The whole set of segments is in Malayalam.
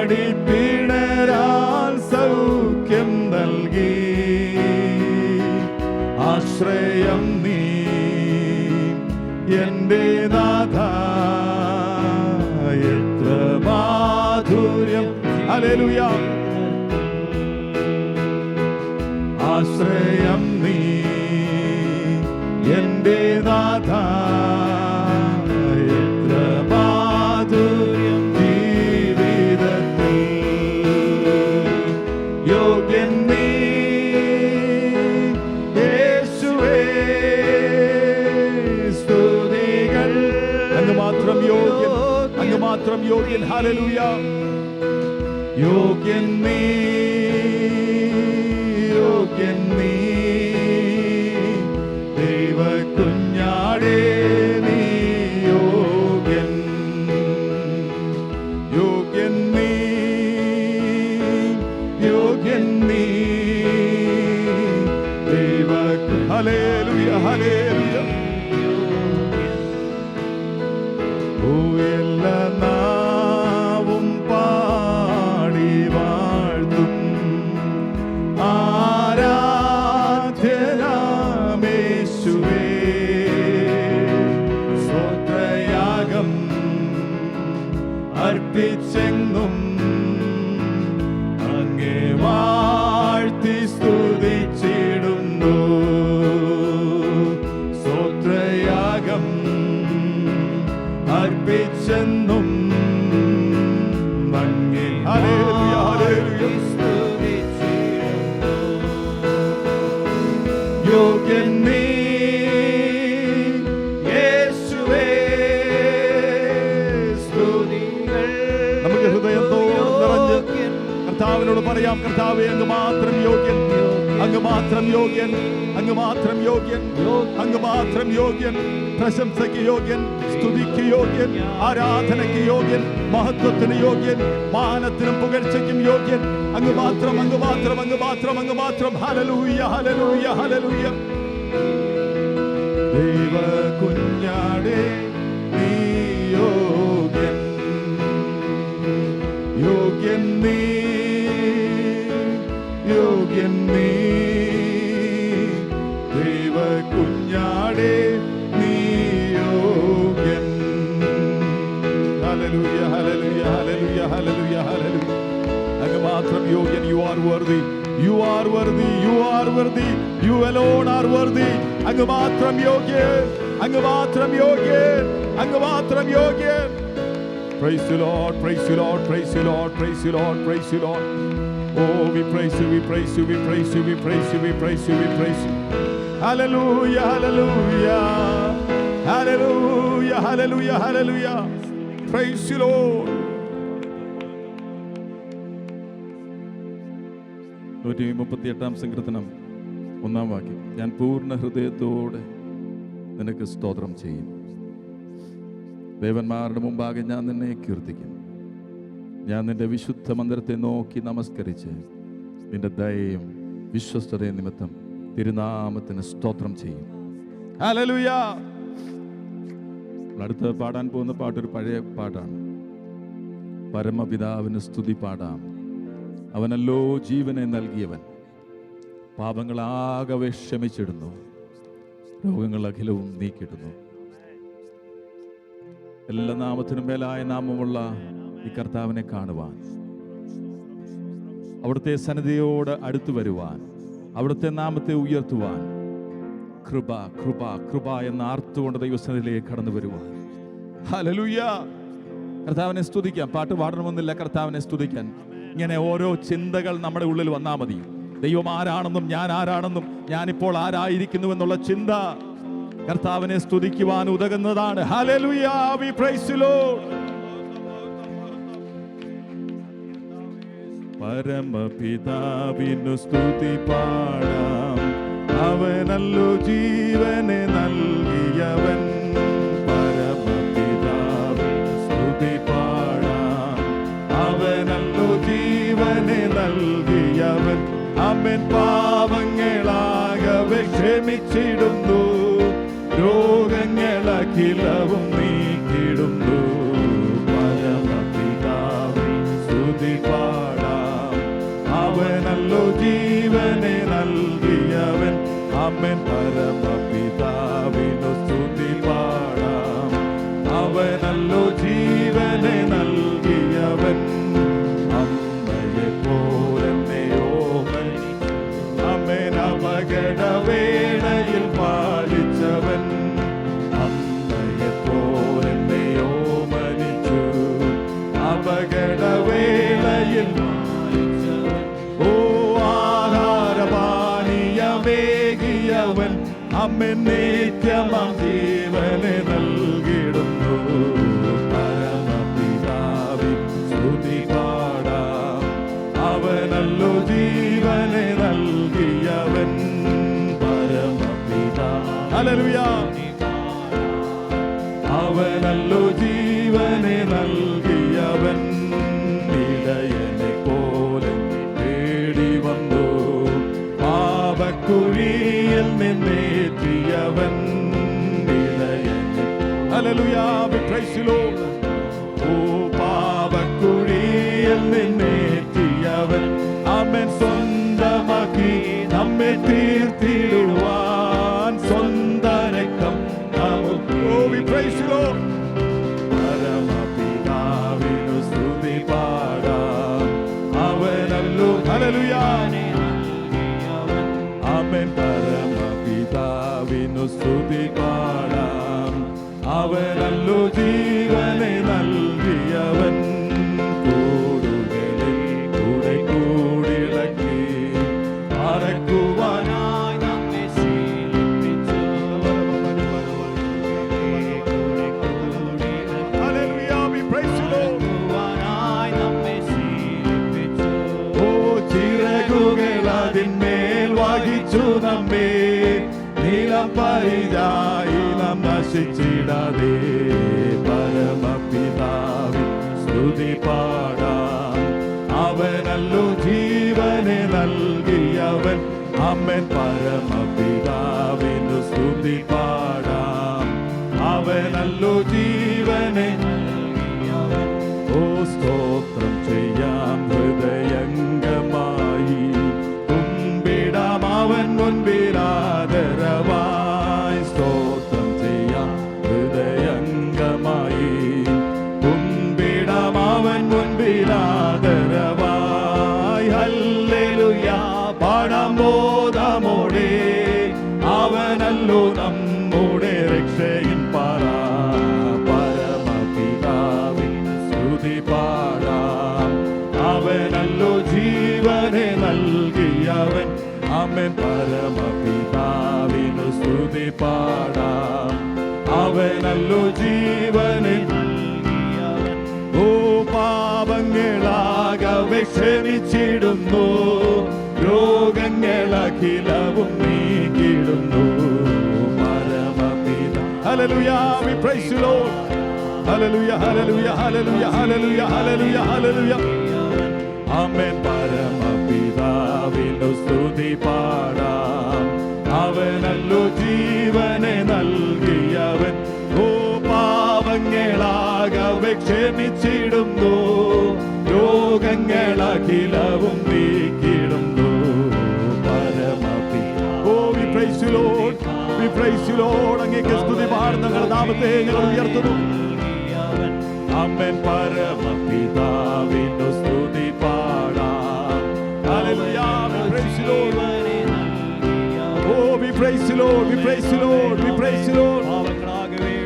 അടിപ്പിണരാൽ സൗഖ്യം നൽകി. ആശ്രയം നീ എന്റെ നാഥ, എത്ര മാധുര്യം. ഹല്ലേലൂയ. ആശ്രയം നീ എന്റെ നാഥ, എത്ര മാധുര്യം ജീവിതത്തിൽ. യോഗ്യൻ നീ യേശുവേ, സ്തുതികൾ. അങ്ങ് മാത്രം യോഗ്യൻ, അങ്ങ് മാത്രം യോഗ്യൻ. ഹല്ലേലൂയ. യോഗ്യൻ നീ, യോഗ്യൻ നീ, ദൈവ കുഞ്ഞാടേ നീ യോഗ്യൻ. യോഗ്യൻ നീ, യോഗ്യൻ നീ, ദൈവ. Hallelujah, hallelujah. എല്ലാ നാവും പാടി വാഴ്ത്തും ആരാധ്യനാമേശുവേ. സ്വത്രയാഗം അർപ്പിച്ചെങ്ങും അങ്ങേ വാഴ്ത്തി സ്തുതിച്ചിടുന്നു. സ്വത്രയാഗം അർപ്പിച്ചെന്നും അങ്ങേ. Hallelujah, hallelujah. യോഗ്യൻ നീ യേശുവേ, സ്തുതികൾ. നമുക്ക് ഹൃദയത്തോട് നിറഞ്ഞ് കർത്താവിനോട് പറയാം, കർത്താവേ അങ്ങ് മാത്രം യോഗ്യൻ, അങ്ങ് മാത്രം യോഗ്യൻ, അങ്ങ് മാത്രം യോഗ്യൻ, അങ്ങ് മാത്രം യോഗ്യൻ. പ്രശംസയ്ക്ക് യോഗ്യൻ, സ്തുതിക്ക് യോഗ്യൻ, ആരാധനയ്ക്ക് യോഗ്യൻ, മഹത്വത്തിന് യോഗ്യൻ, മാനത്തിനും പുകഴ്ചയ്ക്കും യോഗ്യൻ. അങ്ങ് മാത്രം, അങ്ങ് മാത്രം, അങ്ങ് മാത്രം, അങ്ങ് മാത്രം. Hallelujah, hallelujah, hallelujah. ദൈവ കുഞ്ഞാടേ നീ യോഗ്യൻ, യോഗ്യൻ നീ, യോഗ്യൻ നീ, ദൈവ കുഞ്ഞാടേ നീ യോഗ്യൻ. Hallelujah, hallelujah, hallelujah, hallelujah, hallelujah. അങ്ങ് മാത്രം യോഗ്യൻ. You are worthy, you are worthy, you are worthy, you alone are worthy. അങ്ങ് മാത്രം യോഗ്യൻ, അങ്ങ് മാത്രം യോഗ്യൻ, അങ്ങ് മാത്രം യോഗ്യൻ. Praise you Lord, praise you Lord, praise you Lord, praise you Lord, praise you Lord. Oh, we praise you, we praise you, we praise you, we praise you, we praise you, we praise you. Hallelujah, hallelujah, hallelujah, hallelujah, hallelujah. Praise you Lord. 138 സങ്കീർത്തനം 1 വാക്യം. ഞാൻ പൂർണ്ണ ഹൃദയത്തോടെ നിനക്ക് സ്തോത്രം ചെയ്യും. ദേവന്മാരുടെ മുമ്പാകെ ഞാൻ നിന്നെ കീർത്തിക്കും. ഞാൻ നിന്റെ വിശുദ്ധ മന്ദിരത്തെ നോക്കി നമസ്കരിച്ച് നിന്റെ ദയയും വിശ്വസ്തതയും നിമിത്തം തിരുനാമത്തിന് സ്തോത്രം ചെയ്യും. ഹല്ലേലൂയ. അടുത്ത് പാടാൻ പോകുന്ന പാട്ടൊരു പഴയ പാട്ടാണ്. പരമപിതാവിന് സ്തുതി പാടാം. അവനല്ലോ ജീവനെ നൽകിയവൻ. പാപങ്ങളാകെ ക്ഷമിച്ചിടുന്നു, രോഗങ്ങൾ അഖിലവും നീക്കിയിടുന്നു. എല്ലാ നാമത്തിനും മേലായ നാമമുള്ള ഈ കർത്താവിനെ കാണുവാൻ, അവിടുത്തെ സന്നിധിയോട് അടുത്തു വരുവാൻ, അവിടുത്തെ നാമത്തെ ഉയർത്തുവാൻ, കൃപ കൃപ കൃപ എന്ന ആർത്തുകൊണ്ട് ദൈവസന്നിധിയിലേക്ക് കടന്നു വരുവാൻ. ഹല്ലേലൂയ. കർത്താവിനെ സ്തുതിക്കാം. പാട്ട് പാടണമെന്നില്ല, കർത്താവിനെ സ്തുതിക്കാൻ. ഇങ്ങനെ ഓരോ ചിന്തകൾ നമ്മുടെ ഉള്ളിൽ വന്നാൽ മതി. ദൈവം ആരാണെന്നും ഞാൻ ആരാണെന്നും ഞാനിപ്പോൾ ആരായിരിക്കുന്നുവെന്നുള്ള ചിന്ത കർത്താവിനെ സ്തുതിക്കുവാൻ ഉതകുന്നതാണ്. Hallelujah. We praise you Lord. പരമപിതാവിനു സ്തുതി പാടാം. അവനല്ലോ ജീവനെ നൽകിയവൻ. പരമപിതാവിനു സ്തുതി പാടാം. അവനല്ലോ ജീവനെ നൽകിയവൻ. അവൻ പാപങ്ങളാകവെ ക്ഷമിച്ചിടുന്നു, രോഗങ്ങളഖിലവും നീക്കിടുന്നു. പരമപിതാവിൻ സ്തുതി പരമപിതാവിനു സ്തുതി പാടാം. അവനല്ലോ ജീവനെ നൽകിയവൻ, അമ്മയെ പോലെയോ അമ്മൻ അപകടവേളയിൽ പാലിച്ചവൻ, അമ്മയെ പോലെയോ മരിച്ചു അപകടവേളയിൽ. ഓ ആഹാരപാനീയമേകിയവൻ, അമ്മൻ നിത്യമാം ജീവനെ നൽകിടുന്നു. പരമപിതാവിൻ സ്തുതി പാടാം. അവനല്ലോ ജീവനെ നൽകിയവൻ, പരമപിതാവ്. ഹല്ലേലൂയ. അവനല്ലോ ജീവനെ നൽകിയവൻ, ഇടയനെ പോലെ തേടി വന്നു പാപക്കുഴിയിൽ നിന്നേറ്റിയവൻ, ഇടയനെ. Hallelujah. We praise you Lord. ഓ പാപക്കുഴിയിൽ നിന്നേറ്റിയവൻ, അവൻ സ്വന്തമാക്കി നമ്മെ തീർത്തിടുവാൻ സ്വന്ത രക്തം നമുക്ക്. ഓ we praise you Lord. പരമപിതാവിനു സ്തുതി പാടാം. അവനല്ലോ. ഹല്ലേലൂയ. ആമേൻ. പരമപിതാവിനു സ്തുതി പാടാം. അവനല്ലോ ജീവനെ നൽകിയവൻ, കൂടുകളിൽ കൂടെ കൂടിളക്കി മറക്കുവാനായി നമ്മെ ശീലിപ്പിച്ചു. Hallelujah. We praise you Lord. ഓ ചിറകുകൾ അതിന്മേൽ വഹിച്ചു നമ്മെ, നീലം പരിചായി നാം നശിച്ചിടാതെ. പരമപിതാവിൻ സ്തുതി പാടാം. അവനല്ലോ ജീവനെ നൽകിയവൻ, അമ്മൻ. പരമപിതാവിനു സ്തുതി പാടാം. അവനല്ലോ ജീവനെ നൽകിയവൻ. ഓ സ്തോത്രം ചെയ്യാം ഹൃദയംഗമായി, കുമ്പിടാം അവൻ മുൻപിലാദരവായി. സ്തോത്രം ചെയ്യാം ഹൃദയംഗമായി, കുമ്പിടാം അവൻ മുൻപിലാദരവായി. ഹല്ലേലൂയ പാടാം ബോധമോടെ, അവനല്ലോ നമ്മുടെ രക്ഷയിൻ പാറ. പരമപിതാവിൻ സ്തുതി പാടാം. അവനല്ലോ ജീവനെ നൽകിയവൻ, അമ്മൻ. പരമപിതാവിനു സ്തുതി പാടാം. അവനല്ലോ ജീവനെ നൽകിയവൻ. ഓ പാപങ്ങളാകെ ക്ഷമിച്ചിടുന്നു, രോഗങ്ങളഖിലവും നീക്കിടുന്നു. പരമപിതാ. Hallelujah. We praise you Lord. Hallelujah, hallelujah, hallelujah, hallelujah, hallelujah, hallelujah. ആമേൻ. പരമപിതാവിനു സ്തുതി പാടാം. അവനല്ലോ ജീവനെ നൽകിയവൻ, ഓ പാപങ്ങളാകെ ക്ഷമിച്ചിടുന്നു, രോഗങ്ങളഖിലവും നീക്കിടുന്നു. പരമപിതാ. ഓ we praise you Lord. We praise you Lord. അങ്ങേക്ക് സ്തുതി പാടുന്ന ഞങ്ങളുടെ നാമത്തെ ഞങ്ങൾ ഉയർത്തുന്നു. ആമേൻ. പരമപിതാവിനു സ്തുതി പാടാം. Hallelujah. We praise you Lord. Oh we praise you Lord. We praise you Lord. We praise you Lord.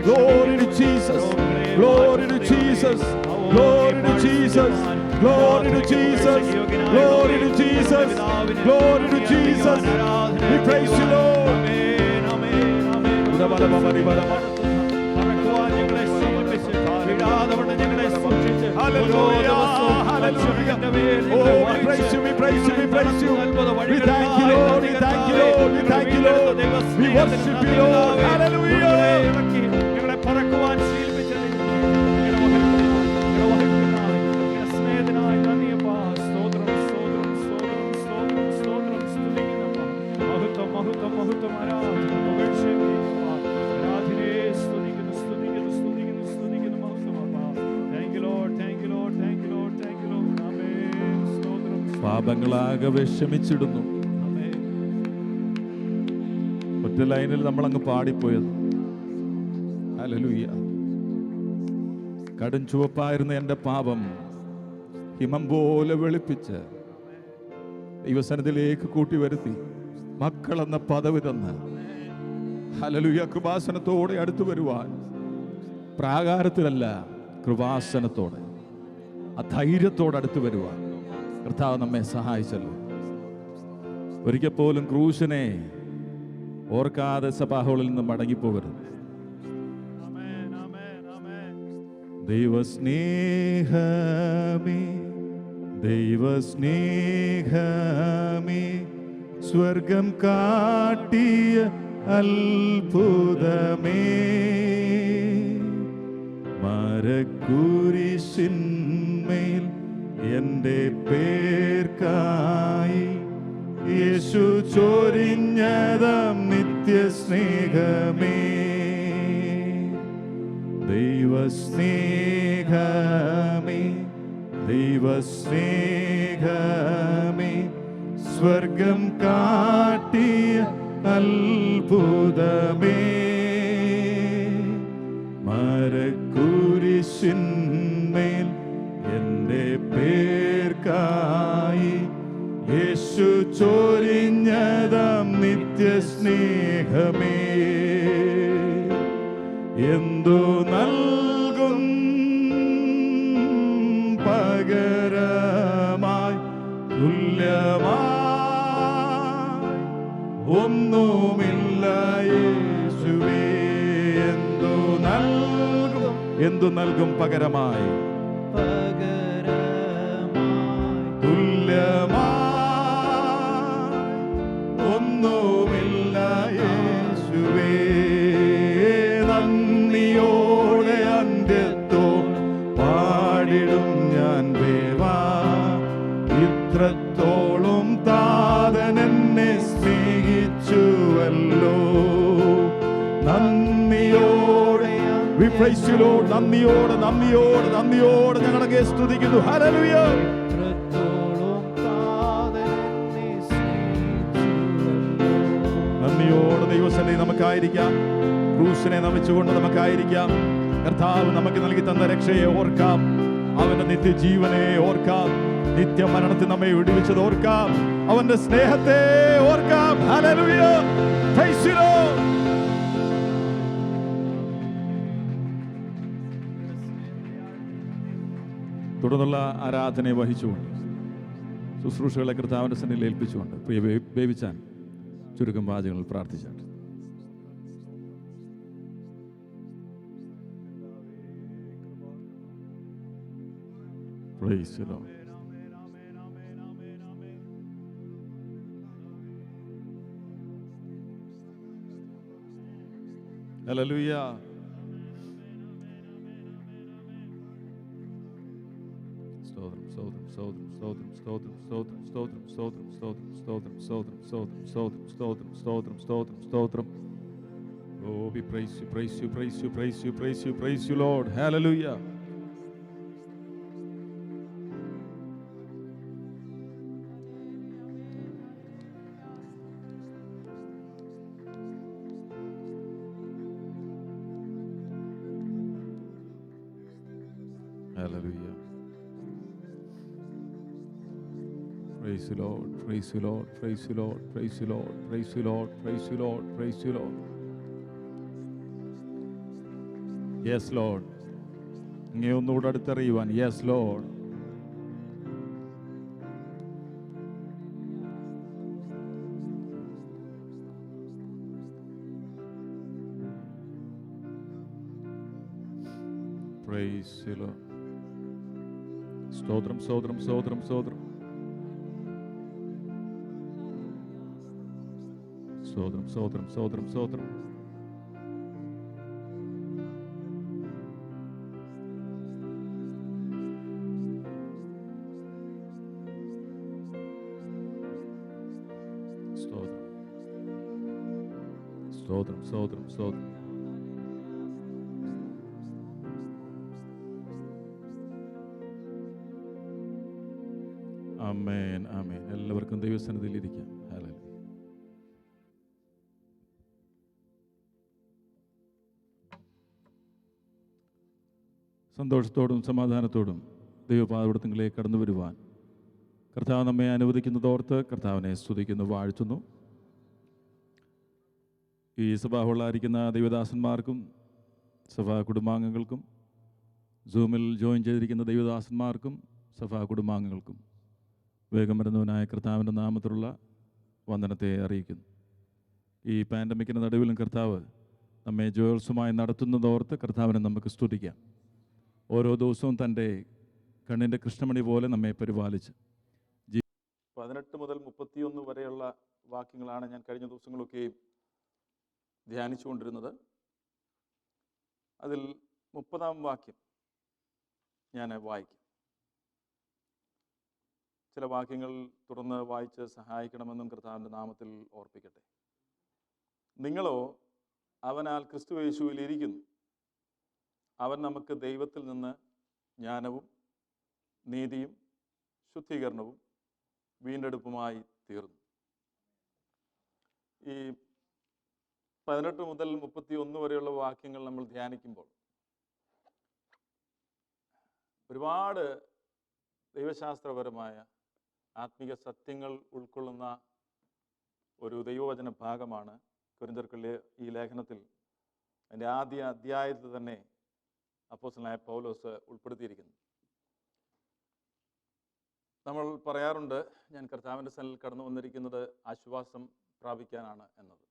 Glory to Jesus. Glory to Jesus. Glory to Jesus. Glory to Jesus. Glory to Jesus. Glory to Jesus. We praise you Lord. Amen. Amen. Amen. Hallelujah. Hallelujah. Oh, we praise you. We praise you. We praise you. We thank you Lord. We thank you Lord. We thank you Lord. We worship you Lord. Hallelujah. പാപങ്ങളാകെ ക്ഷമിച്ചിടുന്നു. ഒറ്റ ഒറ്റ ലൈനിൽ നമ്മളങ്ങ് പാടിപ്പോയത്. ഹല്ലേലൂയ. കടും ചുവപ്പായിരുന്ന എൻ്റെ പാപം ഹിമം പോലെ വെളുപ്പിച്ച് ദൈവസന്നിധിയിലേക്ക് കൂട്ടി വരുത്തി മക്കളെന്ന പദവി തന്ന് ഹല്ലേലൂയ കൃപാസനത്തോടെ അടുത്തു വരുവാൻ, പ്രാകാരത്തിലല്ല കൃപാസനത്തോടെ ആ ധൈര്യത്തോടെ അടുത്തു വരുവാൻ കർത്താവ് നമ്മെ സഹായിച്ചല്ലോ. ഒരിക്കൽ പോലും ക്രൂശിനെ ഓർക്കാതെ സഭാഹോളിൽ നിന്ന് മടങ്ങിപ്പോകരുത്. ദൈവസ്നേഹമേ ദൈവസ്നേഹമേ സ്വർഗം കാട്ടിയ അത്ഭുതമേ, മരക്കുരിശിന്മേൽ എൻ്റെ പേർക്കായി യേശു ചൊരിഞ്ഞതാം നിത്യസ്നേഹമേ. ദൈവസ്നേഹമേ ദൈവസ്നേഹമേ സ്വർഗം കാട്ടിയ അത്ഭുതമേ, മരക്കുരിശിന്മേൽ എൻ്റെ പേർക്കായി യേശു ചൊരിഞ്ഞതാം നിത്യസ്നേഹമേ. എന്തു നൽകും പകരമായി തുല്യമായി ഒന്നുമില്ല യേശുവേ. എന്തു നൽകും പകരമായി തുല്യമായി ഒന്നുമില്ല യേശുവേ. നന്ദിയോടെ അന്ത്യത്തോ പാടിടും ഞാൻ ദേവാ, ഇത്രത്തോളം താതൻ എന്നെ സ്നേഹിച്ചുവല്ലോ. നന്ദിയോടെ we praise you Lord, നന്ദിയോടെ നന്ദിയോടെ നന്ദിയോടെ ഞങ്ങളെ സ്തുതിക്കുന്നു. ഹല്ലേലൂയ. നന്ദിയോടെ ദൈവസന്നിധിയിൽ നമുക്കായിരിക്കാം. ക്രൂശിനെ നമിച്ചുകൊണ്ട് നമുക്കായിരിക്കാം. കർത്താവ് നമുക്ക് നൽകി തന്ന രക്ഷയെ ഓർക്കാം, അവന്റെ നിത്യജീവനെ ഓർക്കാം, നിത്യമരണത്തിൽ നമ്മെ വിടുവിച്ചത് ഓർക്കാം, അവന്റെ സ്നേഹത്തെ ഓർക്കാം. ഹല്ലേലൂയ. Praise you lord. തുടർന്നുള്ള ആരാധനയെ വഹിച്ചുകൊണ്ട് ശുശ്രൂഷകളെ കർത്താവിന്റെ സന്നിധിയിൽ ഏൽപ്പിച്ചുകൊണ്ട് പ്രിയ ബേബിച്ചാൻ ചുരുക്കം വാചകങ്ങൾ പ്രാർത്ഥിച്ചാണ്. Praise the Lord. Hallelujah. Stotram, stotram, stotram, stotram, stotram, stotram, stotram, stotram, stotram, stotram, stotram, stotram, stotram, stotram, stotram, stotram, stotram. Oh, we praise you, praise you, praise you, praise you, praise you, praise you, Lord. Hallelujah. Hallelujah. Praise you Lord, praise you Lord, praise you Lord, praise you Lord, praise you Lord, praise you Lord, praise you Lord. Yes Lord. അങ്ങേ ഒന്നുകൂടെ അടുത്തറിയുവാൻ. Yes Lord. Praise you Lord. സ്തോത്രം സ്തോത്രം സ്തോത്രം സ്തോത്രം സ്തോത്രം സ്തോത്രം സ്തോത്രം സ്തോത്രം. സ്തോത്രം സ്തോത്രം സ്തോത്രം സ്തോത്രം. ആമേൻ ആമേൻ. എല്ലാവർക്കും ദൈവസന്നിധിയിൽ ഇരിക്കാം. ഹല്ലേലൂയ. സന്തോഷത്തോടും സമാധാനത്തോടും ദൈവപാദപീഠത്തിലേക്ക് കടന്നു വരുവാൻ കർത്താവ് നമ്മെ അനുവദിക്കുന്നതോർത്ത് കർത്താവിനെ സ്തുതിക്കുന്നു, വാഴ്ത്തുന്നു. ഈ സഭാഹുള്ളായിരിക്കുന്ന ദൈവദാസന്മാർക്കും സഭാ കുടുംബാംഗങ്ങൾക്കും സൂമിൽ ജോയിൻ ചെയ്തിരിക്കുന്ന ദൈവദാസന്മാർക്കും സഭാ കുടുംബാംഗങ്ങൾക്കും വേഗം വരുന്നവനായ കർത്താവിൻ്റെ നാമത്തിലുള്ള വന്ദനത്തെ അറിയിക്കുന്നു. ഈ പാൻഡമിക്കിൻ്റെ നടുവിലും കർത്താവ് നമ്മെ ജോത്സവമായി നടത്തുന്നതോർത്ത് കർത്താവിനെ നമുക്ക് സ്തുതിക്കാം. ഓരോ ദിവസവും തൻ്റെ കണ്ണിൻ്റെ കൃഷ്ണമണി പോലെ നമ്മെ പരിപാലിച്ച് 18 മുതൽ 31 വരെയുള്ള വാക്യങ്ങളാണ് ഞാൻ കഴിഞ്ഞ ദിവസങ്ങളൊക്കെയും ധ്യാനിച്ചുകൊണ്ടിരുന്നത്. അതിൽ 30-ാം വാക്യം ഞാൻ വായിക്കും. ചില വാക്യങ്ങൾ തുടർന്ന് വായിച്ച് സഹായിക്കണമെന്നും കർത്താവിൻ്റെ നാമത്തിൽ ഓർപ്പിക്കട്ടെ. നിങ്ങളോ അവനാൽ ക്രിസ്തു യേശുവിൽ ഇരിക്കുന്നു. അവൻ നമുക്ക് ദൈവത്തിൽ നിന്ന് ജ്ഞാനവും നീതിയും ശുദ്ധീകരണവും വീണ്ടെടുപ്പുമായി തീർന്നു. ഈ 18 മുതൽ 31 വരെയുള്ള വാക്യങ്ങൾ നമ്മൾ ധ്യാനിക്കുമ്പോൾ ഒരുപാട് ദൈവശാസ്ത്രപരമായ ആത്മീക സത്യങ്ങൾ ഉൾക്കൊള്ളുന്ന ഒരു ദൈവവചന ഭാഗമാണ് കൊരിന്ത്യർക്കുള്ള ഈ ലേഖനത്തിൽ അതിൻ്റെ ആദ്യ അധ്യായത്തിൽ തന്നെ അപ്പോസ്തലനായ പൗലോസ് ഉൾപ്പെടുത്തിയിരിക്കുന്നു. നമ്മൾ പറയാറുണ്ട്, ഞാൻ കർത്താവിൻ്റെ സന്നിധിയിൽ കടന്നു വന്നിരിക്കുന്നത് ആശ്വാസം പ്രാപിക്കാനാണ് എന്നത്.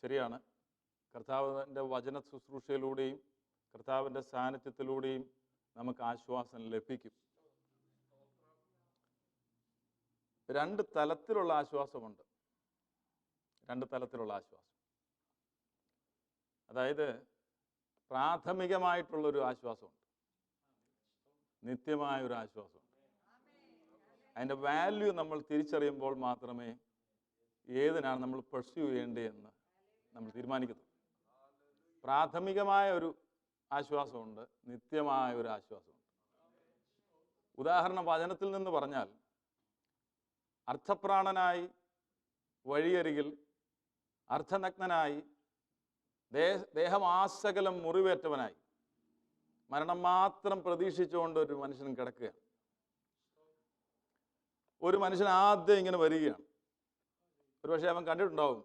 ശരിയാണ്. കർത്താവിൻ്റെ വചന ശുശ്രൂഷയിലൂടെയും കർത്താവിൻ്റെ സാന്നിധ്യത്തിലൂടെയും നമുക്ക് ആശ്വാസം ലഭിക്കും. 2 തലത്തിലുള്ള ആശ്വാസമുണ്ട്. 2 തലത്തിലുള്ള ആശ്വാസം. അതായത് പ്രാഥമികമായിട്ടുള്ളൊരു ആശ്വാസമുണ്ട്, നിത്യമായൊരു ആശ്വാസമുണ്ട്. അതിൻ്റെ വാല്യൂ നമ്മൾ തിരിച്ചറിയുമ്പോൾ മാത്രമേ ഏതിനാണ് നമ്മൾ പെർസ്യൂ ചെയ്യേണ്ടതെന്ന് നമ്മൾ തീരുമാനിക്കുന്നത്. പ്രാഥമികമായ ഒരു ആശ്വാസമുണ്ട്, നിത്യമായ ഒരു ആശ്വാസമുണ്ട്. ഉദാഹരണം വചനത്തിൽ നിന്ന് പറഞ്ഞാൽ, അർത്ഥപ്രാണനായി വഴിയരികിൽ അർത്ഥനഗ്നനായി ദേഹമാസകലം മുറിവേറ്റവനായി മരണം മാത്രം പ്രതീക്ഷിച്ചുകൊണ്ട് ഒരു മനുഷ്യൻ കിടക്കുകയാണ്. ഒരു മനുഷ്യൻ ആദ്യം ഇങ്ങനെ വരികയാണ്. ഒരുപക്ഷെ അവൻ കണ്ടിട്ടുണ്ടാവും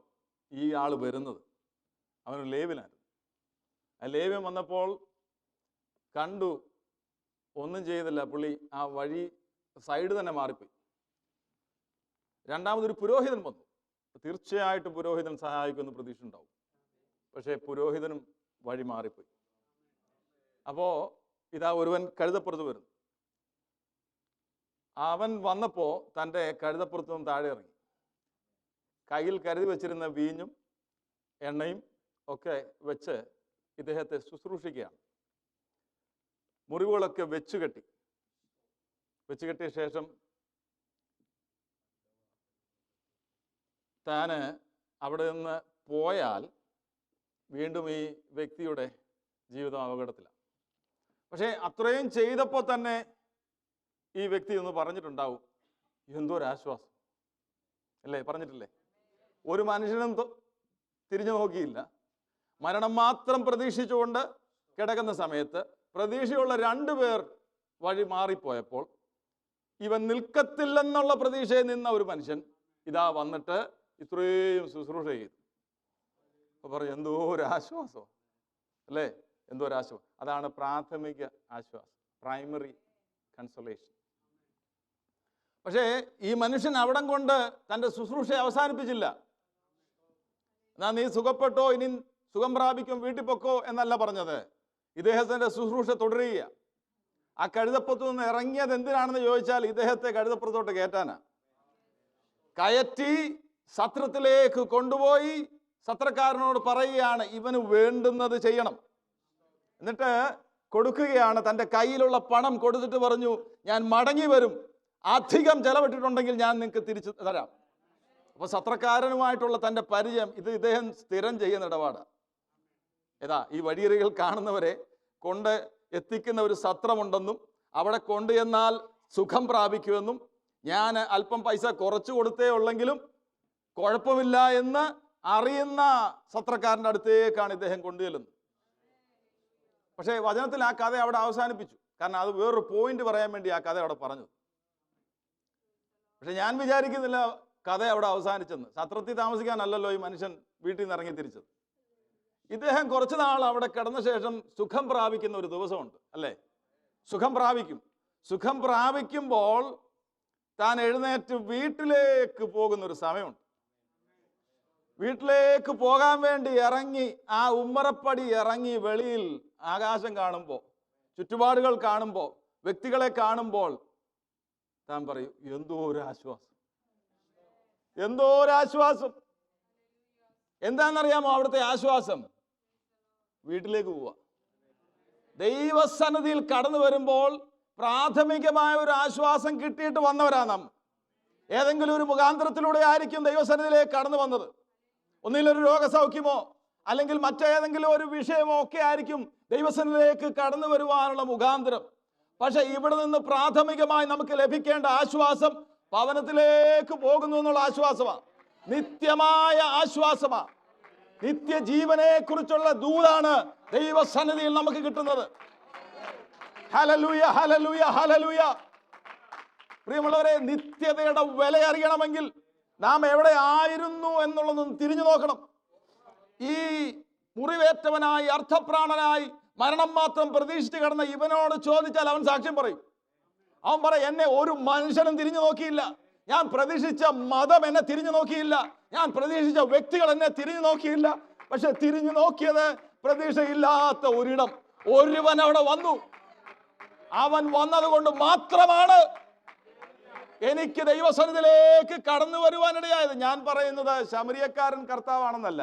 ഈ ആൾ വരുന്നത്. അവനൊരു ലേവ്യനായിരുന്നു. ആ ലേവ്യൻ വന്നപ്പോൾ കണ്ടു, ഒന്നും ചെയ്തില്ല. പുള്ളി ആ വഴി സൈഡ് തന്നെ മാറിപ്പോയി. രണ്ടാമതൊരു പുരോഹിതൻ വന്നു. തീർച്ചയായിട്ടും പുരോഹിതൻ സഹായിക്കുമെന്ന് പ്രതീക്ഷ ഉണ്ടാവും. പക്ഷേ പുരോഹിതനും വഴി മാറിപ്പോയി. അപ്പോൾ ഇതാ ഒരുവൻ കഴുതപ്പുറത്ത് വരുന്നു. അവൻ വന്നപ്പോൾ തൻ്റെ കഴുതപ്പുറത്ത് നിന്ന് താഴെ ഇറങ്ങി. കയ്യിൽ കരുതി വെച്ചിരുന്ന വീഞ്ഞും എണ്ണയും ഒക്കെ വെച്ച് ഇദ്ദേഹത്തെ ശുശ്രൂഷിക്കുകയാണ്. മുറിവുകളൊക്കെ വെച്ചുകെട്ടിയ ശേഷം താന് അവിടെ നിന്ന് പോയാൽ വീണ്ടും ഈ വ്യക്തിയുടെ ജീവിതം അപകടത്തിലാണ്. പക്ഷേ അത്രയും ചെയ്തപ്പോൾ തന്നെ ഈ വ്യക്തി ഒന്ന് പറഞ്ഞിട്ടുണ്ടാവും, എന്തോരാശ്വാസം അല്ലേ? പറഞ്ഞിട്ടില്ലേ? ഒരു മനുഷ്യനും തിരിഞ്ഞു നോക്കിയില്ല. മരണം മാത്രം പ്രതീക്ഷിച്ചുകൊണ്ട് കിടക്കുന്ന സമയത്ത് പ്രതീക്ഷയുള്ള 2 പേർ വഴി മാറിപ്പോയപ്പോൾ ഇവൻ നിൽക്കത്തില്ലെന്നുള്ള പ്രതീക്ഷയിൽ നിന്ന ഒരു മനുഷ്യൻ ഇതാ വന്നിട്ട് ഇത്രയും ശുശ്രൂഷ ചെയ്തു. അപ്പോൾ പറയും, എന്തോ ഒരു ആശ്വാസം അല്ലേ? എന്തോ ഒരു ആശ്വാസം. അതാണ് പ്രാഥമിക ആശ്വാസം, പ്രൈമറി കൺസോലേഷൻ. പക്ഷേ ഈ മനുഷ്യൻ അവിടം കൊണ്ട് തൻ്റെ ശുശ്രൂഷ അവസാനിപ്പിച്ചില്ല. എന്നാ നീ സുഖപ്പെട്ടോ, ഇനി സുഖം പ്രാപിക്കും, വീട്ടിൽ പൊക്കോ എന്നല്ല പറഞ്ഞത്. ഇദ്ദേഹത്തിൻ്റെ ശുശ്രൂഷ തുടരുക. ആ കഴുതപ്പുറത്ത് നിന്ന് ഇറങ്ങിയത് എന്തിനാണെന്ന് ചോദിച്ചാൽ ഇദ്ദേഹത്തെ കഴുതപ്പുറത്തോട്ട് കയറ്റാനാ. കയറ്റി സത്രത്തിലേക്ക് കൊണ്ടുപോയി സത്രക്കാരനോട് പറയുകയാണ്, ഇവന് വേണ്ടുന്നത് ചെയ്യണം. എന്നിട്ട് കൊടുക്കുകയാണ്. തൻ്റെ കയ്യിലുള്ള പണം കൊടുത്തിട്ട് പറഞ്ഞു, ഞാൻ മടങ്ങി വരും, അധികം ചെലവിട്ടിട്ടുണ്ടെങ്കിൽ ഞാൻ നിങ്ങൾക്ക് തിരിച്ചു തരാം. അപ്പോൾ സത്രക്കാരനുമായിട്ടുള്ള തൻ്റെ പരിചയം, ഇത് ഇദ്ദേഹം സ്ഥിരം ചെയ്യുന്ന ഇടപാട്. ഏതാ ഈ വഴിയരികൾ കാണുന്നവരെ കൊണ്ട് എത്തിക്കുന്ന ഒരു സത്രമുണ്ടെന്നും അവിടെ കൊണ്ടുചെന്നാൽ സുഖം പ്രാപിക്കുമെന്നും ഞാൻ അല്പം പൈസ കുറച്ച് കൊടുത്തേ ഉള്ളെങ്കിലും കുഴപ്പമില്ല എന്ന് അറിയുന്ന സത്രക്കാരൻ്റെ അടുത്തേക്കാണ് ഇദ്ദേഹം കൊണ്ടുചെല്ലുന്നത്. പക്ഷേ വചനത്തിൽ ആ കഥ അവിടെ അവസാനിപ്പിച്ചു. കാരണം അത് വേറൊരു പോയിന്റ് പറയാൻ വേണ്ടി ആ കഥ അവിടെ പറഞ്ഞത്. പക്ഷെ ഞാൻ വിചാരിക്കുന്നില്ല കഥ അവിടെ അവസാനിച്ചെന്ന്. സത്രത്തിൽ താമസിക്കാനല്ലല്ലോ ഈ മനുഷ്യൻ വീട്ടിൽ നിന്ന് ഇറങ്ങി തിരിച്ചത്. ഇദ്ദേഹം കുറച്ച് നാൾ അവിടെ കിടന്ന ശേഷം സുഖം പ്രാപിക്കുന്ന ഒരു ദിവസമുണ്ട്, അല്ലേ? സുഖം പ്രാപിക്കും. സുഖം പ്രാപിക്കുമ്പോൾ താൻ എഴുന്നേറ്റ് വീട്ടിലേക്ക് പോകുന്നൊരു സമയമുണ്ട്. വീട്ടിലേക്ക് പോകാൻ വേണ്ടി ഇറങ്ങി, ആ ഉമ്മറപ്പടി ഇറങ്ങി വെളിയിൽ ആകാശം കാണുമ്പോൾ, ചുറ്റുപാടുകൾ കാണുമ്പോൾ, വ്യക്തികളെ കാണുമ്പോൾ താൻ പറയും, എന്തോ ഒരു ആശ്വാസം, എന്തോ ഒരു ആശ്വാസം. എന്താണെന്നറിയാമോ അവിടുത്തെ ആശ്വാസം? വീട്ടിലേക്ക് പോവുക. ദൈവസന്നിധിയിൽ കടന്നു വരുമ്പോൾ പ്രാഥമികമായ ഒരു ആശ്വാസം കിട്ടിയിട്ട് വന്നവരാ നാം. ഏതെങ്കിലും ഒരു മുഖാന്തരത്തിലൂടെ ആയിരിക്കും ദൈവസന്നിധിയിലേക്ക് കടന്നു വന്നത്. ഒന്നിലൊരു രോഗസൗഖ്യമോ അല്ലെങ്കിൽ മറ്റേതെങ്കിലും ഒരു വിഷയമോ ഒക്കെ ആയിരിക്കും ദൈവസന്നിധിയിലേക്ക് കടന്നു വരുവാനുള്ള മുഖാന്തരം. പക്ഷെ ഇവിടെ നിന്ന് പ്രാഥമികമായി നമുക്ക് ലഭിക്കേണ്ട ആശ്വാസം ഭവനത്തിലേക്ക് പോകുന്നു എന്നുള്ള ആശ്വാസമാണ്. നിത്യമായ ആശ്വാസമാണ്. നിത്യജീവനെ കുറിച്ചുള്ള ദൂതാണ് ദൈവസന്നിധിയിൽ നമുക്ക് കിട്ടുന്നത്. Hallelujah, hallelujah, hallelujah. പ്രിയമുള്ളവരെ, നിത്യതയുടെ വില അറിയണമെങ്കിൽ നാം എവിടെ ആയിരുന്നു എന്നുള്ളതൊന്ന് തിരിഞ്ഞു നോക്കണം. ഈ മുറിവേറ്റവനായി അർത്ഥപ്രാണനായി മരണം മാത്രം പ്രതീക്ഷിച്ച് കിടന്ന ഇവനോട് ചോദിച്ചാൽ അവൻ സാക്ഷ്യം പറയും. അവൻ പറയും, എന്നെ ഒരു മനുഷ്യനും തിരിഞ്ഞു നോക്കിയില്ല, ഞാൻ പ്രതീക്ഷിച്ച മതം എന്നെ തിരിഞ്ഞു നോക്കിയില്ല, ഞാൻ പ്രതീക്ഷിച്ച വ്യക്തികൾ എന്നെ തിരിഞ്ഞു നോക്കിയില്ല. പക്ഷെ തിരിഞ്ഞു നോക്കിയത് പ്രതീക്ഷയില്ലാത്ത ഒരിടം, ഒരുവൻ അവിടെ വന്നു. അവൻ വന്നത് കൊണ്ട് മാത്രമാണ് എനിക്ക് ദൈവസന്നിധിയിലേക്ക് കടന്നു വരുവാനിടയായത്. ഞാൻ പറയുന്നത് ശമരിയക്കാരൻ കർത്താവാണെന്നല്ല.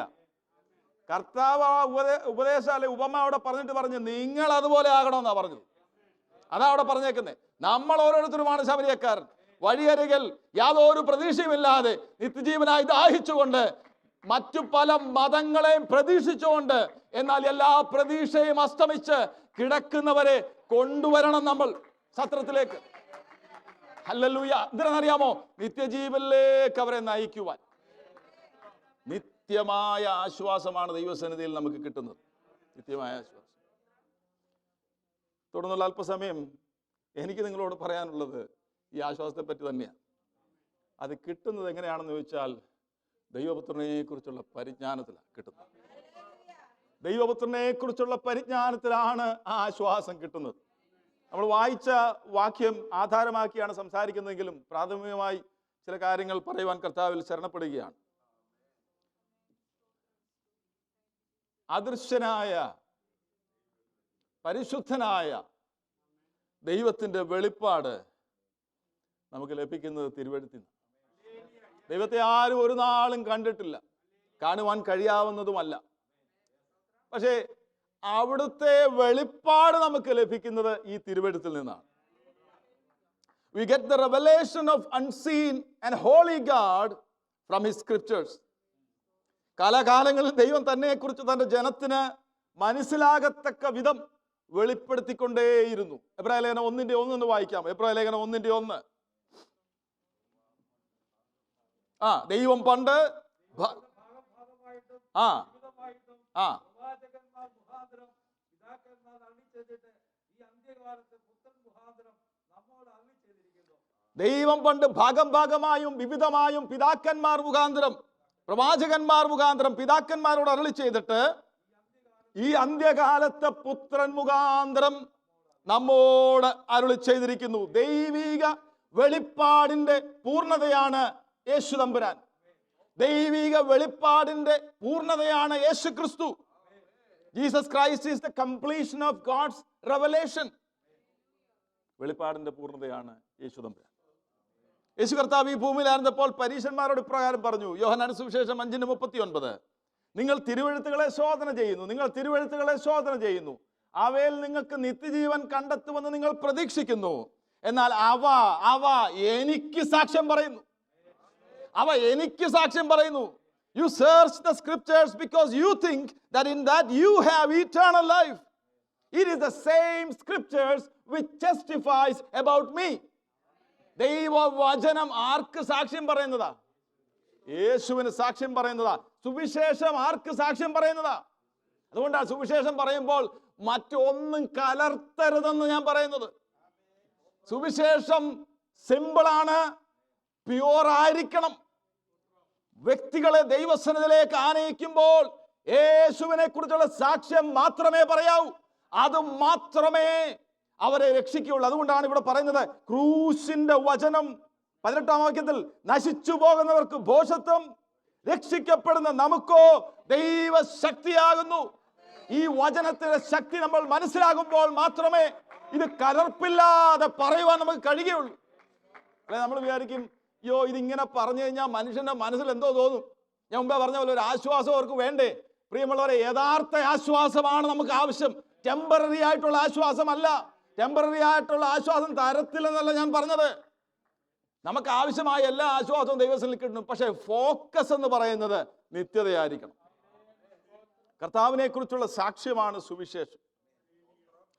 കർത്താവ് ഉപദേശം അല്ലെ ഉപമ അവിടെ പറഞ്ഞു നിങ്ങൾ അതുപോലെ ആകണമെന്നാ പറഞ്ഞത്. അതാ അവിടെ പറഞ്ഞേക്കുന്നത്. നമ്മൾ ഓരോരുത്തരുമാണ് ശമരിയക്കാരൻ. വഴിയരികിൽ യാതൊരു പ്രതീക്ഷയുമില്ലാതെ നിത്യജീവനായി ദാഹിച്ചുകൊണ്ട് മറ്റു പല മതങ്ങളെയും പ്രതീക്ഷിച്ചുകൊണ്ട്, എന്നാൽ എല്ലാ പ്രതീക്ഷയും അസ്തമിച്ച് കിടക്കുന്നവരെ കൊണ്ടുവരണം നമ്മൾ സത്രത്തിലേക്ക്. ഹല്ലേലൂയ. എന്തിനാണെന്നറിയാമോ? നിത്യജീവനിലേക്ക് അവരെ നയിക്കുവാൻ. നിത്യമായ ആശ്വാസമാണ് ദൈവസന്നിധിയിൽ നമുക്ക് കിട്ടുന്നത്. നിത്യമായ ആശ്വാസം. തുടർന്നുള്ള അല്പസമയം എനിക്ക് നിങ്ങളോട് പറയാനുള്ളത് ഈ ആശ്വാസത്തെ പറ്റി തന്നെയാണ്. അത് കിട്ടുന്നത് എങ്ങനെയാണെന്ന് ചോദിച്ചാൽ ദൈവപുത്രനെ കുറിച്ചുള്ള പരിജ്ഞാനത്തിലാണ് കിട്ടുന്നത്. ദൈവപുത്രനെ കുറിച്ചുള്ള പരിജ്ഞാനത്തിലാണ് ആ ആശ്വാസം കിട്ടുന്നത്. നമ്മൾ വായിച്ച വാക്യം ആധാരമാക്കിയാണ് സംസാരിക്കുന്നതെങ്കിലും പ്രാഥമികമായി ചില കാര്യങ്ങൾ പറയുവാൻ കർത്താവിൽ ശരണപ്പെടുകയാണ്. അദൃശ്യനായ പരിശുദ്ധനായ ദൈവത്തിൻ്റെ വെളിപ്പാട് നമുക്ക് ലഭിക്കുന്നത് തിരുവെഴുത്തിൽ നിന്ന്. ദൈവത്തെ ആരും ഒരു നാളും കണ്ടിട്ടില്ല, കാണുവാൻ കഴിയാവുന്നതുമല്ല. പക്ഷേ അവിടുത്തെ വെളിപ്പാട് നമുക്ക് ലഭിക്കുന്നത് ഈ തിരുവെഴുത്തിൽ നിന്നാണ്. We get the revelation of unseen and holy God from his scriptures. കാലാകാലങ്ങളിൽ ദൈവം തന്നെക്കുറിച്ച് തൻ്റെ ജനത്തിന് മനസ്സിലാകത്തക്ക വിധം വെളിപ്പെടുത്തിക്കൊണ്ടേയിരുന്നു. എബ്രായ ലേഖനം 1:1 വായിക്കാം. എബ്രായ ലേഖനം 1:1. ദൈവം പണ്ട് ദൈവം പണ്ട് ഭാഗം ഭാഗമായും വിവിധമായും പിതാക്കന്മാർ മുഖാന്തരം, പ്രവാചകന്മാർ മുഖാന്തരം പിതാക്കന്മാരോട് അരുളി ചെയ്തിട്ട് ഈ അന്ത്യകാലത്തെ പുത്രൻ മുഖാന്തരം നമ്മോട് അരുളി ചെയ്തിരിക്കുന്നു. ദൈവിക വെളിപ്പാടിന്റെ പൂർണ്ണതയാണ് യേശു തമ്പുരാൻ. ദൈവിക വെളിപ്പാടിന്റെ പൂർണ്ണതയാണ് Yesu Kristu. Jesus Christ is the completion of God's revelation. വെളിപ്പാടിന്റെ പൂർണ്ണതയാണ് യേശു തമ്പുരാൻ. യേശു കർത്താവ് ഈ ഭൂമിയിലായിരുന്നപ്പോൾ പരീശന്മാരോട് ഇപ്രകാരം പറഞ്ഞു. യോഹന്നാൻ സുവിശേഷം 5:39. നിങ്ങൾ തിരുവെഴുത്തുകളെ ശോധന ചെയ്യുന്നു, നിങ്ങൾ തിരുവെഴുത്തുകളെ ശോധന ചെയ്യുന്നു, അവയിൽ നിങ്ങൾക്ക് നിത്യജീവൻ കണ്ടെത്തുമെന്ന് നിങ്ങൾ പ്രതീക്ഷിക്കുന്നു. എന്നാൽ അവ എനിക്ക് സാക്ഷ്യം പറയുന്നു. അവ എനിക്ക് സാക്ഷ്യം പറയുന്നു. You search the scriptures because you think that in that you have eternal life. It is the same scriptures which testifies about me. ദൈവവചനം ആർക്ക് സാക്ഷ്യം പറയുന്നതാ? യേശുവിന് സാക്ഷ്യം പറയുന്നതാ. സുവിശേഷം ആർക്ക് സാക്ഷ്യം പറയുന്നതാ? അതുകൊണ്ടാണ് സുവിശേഷം പറയുമ്പോൾ മറ്റൊന്നും കലർത്തരുതെന്ന് ഞാൻ പറയുന്നത്. സുവിശേഷം സിമ്പിളാണ്, പ്യുവർ ആയിരിക്കണം. വ്യക്തികളെ ദൈവസന്നിധിയിലേക്ക് ആനയിക്കുമ്പോൾ യേശുവിനെ കുറിച്ചുള്ള സാക്ഷ്യം മാത്രമേ പറയാവൂ. അത് മാത്രമേ അവരെ രക്ഷിക്കുകയുള്ളൂ. അതുകൊണ്ടാണ് ഇവിടെ പറയുന്നത് ക്രൂശിന്റെ വചനം 18-ാം വാക്യത്തിൽ നശിച്ചു പോകുന്നവർക്ക് ഭോഷത്വം, രക്ഷിക്കപ്പെടുന്ന നമുക്കോ ദൈവശക്തിയാകുന്നു. ഈ വചനത്തിന്റെ ശക്തി നമ്മൾ മനസ്സിലാകുമ്പോൾ മാത്രമേ ഇത് കലർപ്പില്ലാതെ പറയുവാൻ നമുക്ക് കഴിയുകയുള്ളൂ. അല്ലെ, നമ്മൾ വിചാരിക്കും അയ്യോ ഇതിങ്ങനെ പറഞ്ഞു കഴിഞ്ഞാൽ മനുഷ്യന്റെ മനസ്സിൽ എന്തോ തോന്നും. ഞാൻ മുമ്പേ പറഞ്ഞ പോലെ ഒരു ആശ്വാസം അവർക്ക് വേണ്ടേ? പ്രിയമുള്ളവരെ, യഥാർത്ഥ ആശ്വാസമാണ് നമുക്ക് ആവശ്യം, ടെമ്പററി ആയിട്ടുള്ള ആശ്വാസമല്ല. ടെമ്പററി ആയിട്ടുള്ള ആശ്വാസം തരത്തില്ലെന്നല്ല ഞാൻ പറഞ്ഞത്. നമുക്ക് ആവശ്യമായ എല്ലാ ആശ്വാസവും ദൈവത്തിൽ കിട്ടുന്നു. പക്ഷേ ഫോക്കസ് എന്ന് പറയുന്നത് നിത്യതയായിരിക്കണം. കർത്താവിനെ കുറിച്ചുള്ള സാക്ഷ്യമാണ് സുവിശേഷം.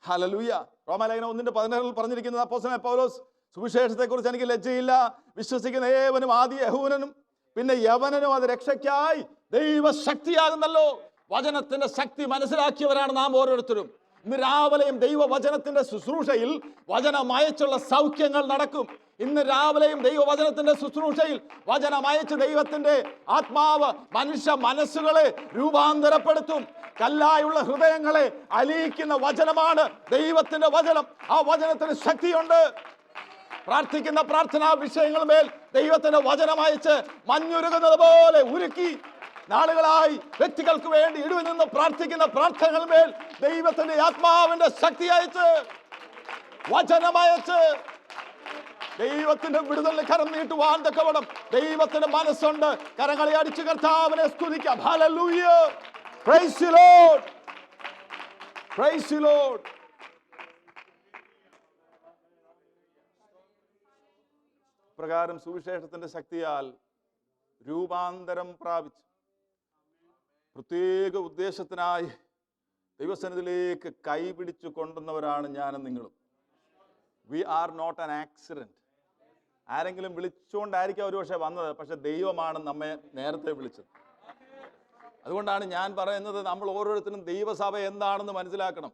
ഹല്ലേലൂയ. റോമാലേഖനം 1:16 പറഞ്ഞിരിക്കുന്നത് അപ്പോസ്തലനായ പൗലോസ്, സുവിശേഷത്തെ കുറിച്ച് എനിക്ക് ലജ്ജയില്ല, വിശ്വസിക്കുന്ന ഏവനും ആദ്യ യഹൂദനും പിന്നെ യവനനും അത് രക്ഷയ്ക്കായി ദൈവശക്തിയാകുന്നല്ലോ. വചനത്തിന്റെ ശക്തി മനസ്സിലാക്കിയവരാണ് നാം ഓരോരുത്തരും. ഇന്ന് രാവിലെയും ദൈവവചനത്തിന്റെ ശുശ്രൂഷയിൽ വചനമയച്ചുള്ള സൗഖ്യങ്ങൾ നടക്കും. ഇന്ന് രാവിലെയും ദൈവവചനത്തിന്റെ ശുശ്രൂഷയിൽ വചനമയച്ച് ദൈവത്തിന്റെ ആത്മാവ് മനുഷ്യ മനസ്സുകളെ രൂപാന്തരപ്പെടുത്തും. കല്ലായുള്ള ഹൃദയങ്ങളെ അലിയിക്കുന്ന വചനമാണ് ദൈവത്തിന്റെ വചനം. ആ വചനത്തിന് ശക്തിയുണ്ട്. പ്രാർത്ഥിക്കുന്ന പ്രാർത്ഥനാ വിഷയങ്ങളുമേൽ ദൈവത്തിന്റെ വചനമയച്ച് മഞ്ഞുരുകുന്നത് പോലെ ഉരുക്കി നാളുകളായി വ്യക്തികൾക്ക് വേണ്ടി ഇടിവിൽ നിന്ന് പ്രാർത്ഥിക്കുന്ന പ്രാർത്ഥനകളുമേൽ ദൈവത്തിന്റെ ആത്മാവിന്റെ ശക്തി അയച്ച് വചനമയച്ച് ദൈവത്തിന്റെ വിടുതലിന് കരം നീട്ടുവാൻ തക്കവണ്ണം ദൈവത്തിന്റെ മനസ്സുണ്ട്. കരങ്ങളെ അടിച്ച് കർത്താവിനെ സ്തുതിക്കാം. Hallelujah. Praise the Lord. Praise the Lord. പ്രകാരം സുവിശേഷത്തിന്റെ ശക്തിയാൽ രൂപാന്തരം പ്രാപിച്ച് പ്രത്യേക ഉദ്ദേശത്തിനായി ദൈവസന്നിധിയിലേക്ക് കൈപിടിച്ചു കൊണ്ടുവന്നവരാണ് ഞാനും നിങ്ങളും. We are not an accident. ആരെങ്കിലും വിളിച്ചുകൊണ്ടായിരിക്കാം ഒരു പക്ഷേ വന്നത്, പക്ഷെ ദൈവമാണ് നമ്മെ നേരത്തെ വിളിച്ചത്. അതുകൊണ്ടാണ് ഞാൻ പറയുന്നത്, നമ്മൾ ഓരോരുത്തരും ദൈവസഭ എന്താണെന്ന് മനസ്സിലാക്കണം.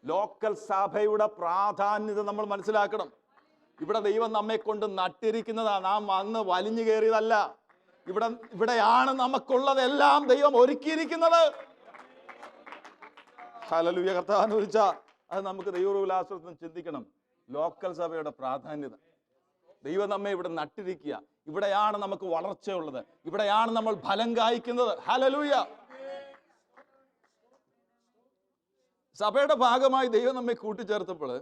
ലോക്കൽ സഭയുടെ പ്രാധാന്യത നമ്മൾ മനസ്സിലാക്കണം. ഇവിടെ ദൈവം നമ്മെ കൊണ്ട് നട്ടിരിക്കുന്നതാണ്. നാം വന്ന് വലിഞ്ഞു കയറിയതല്ല. ഇവിടെയാണ് നമുക്കുള്ളതെല്ലാം ദൈവം ഒരുക്കിയിരിക്കുന്നത്. ഹല്ലേലൂയ. കർത്താവ് അനുവദിച്ചാൽ അത് നമുക്ക് ദൈവോല്ലാസത്തിൽ ചിന്തിക്കണം. ലോക്കൽ സഭയുടെ പ്രാധാന്യത. ദൈവം നമ്മെ ഇവിടെ നട്ടിരിക്കുക. ഇവിടെയാണ് നമുക്ക് വളർച്ചയുള്ളത്. ഇവിടെയാണ് നമ്മൾ ഫലം കായ്ക്കുന്നത്. ഹല്ലേലൂയ. സഭയുടെ ഭാഗമായി ദൈവം നമ്മെ കൂട്ടിച്ചേർത്തപ്പോൾ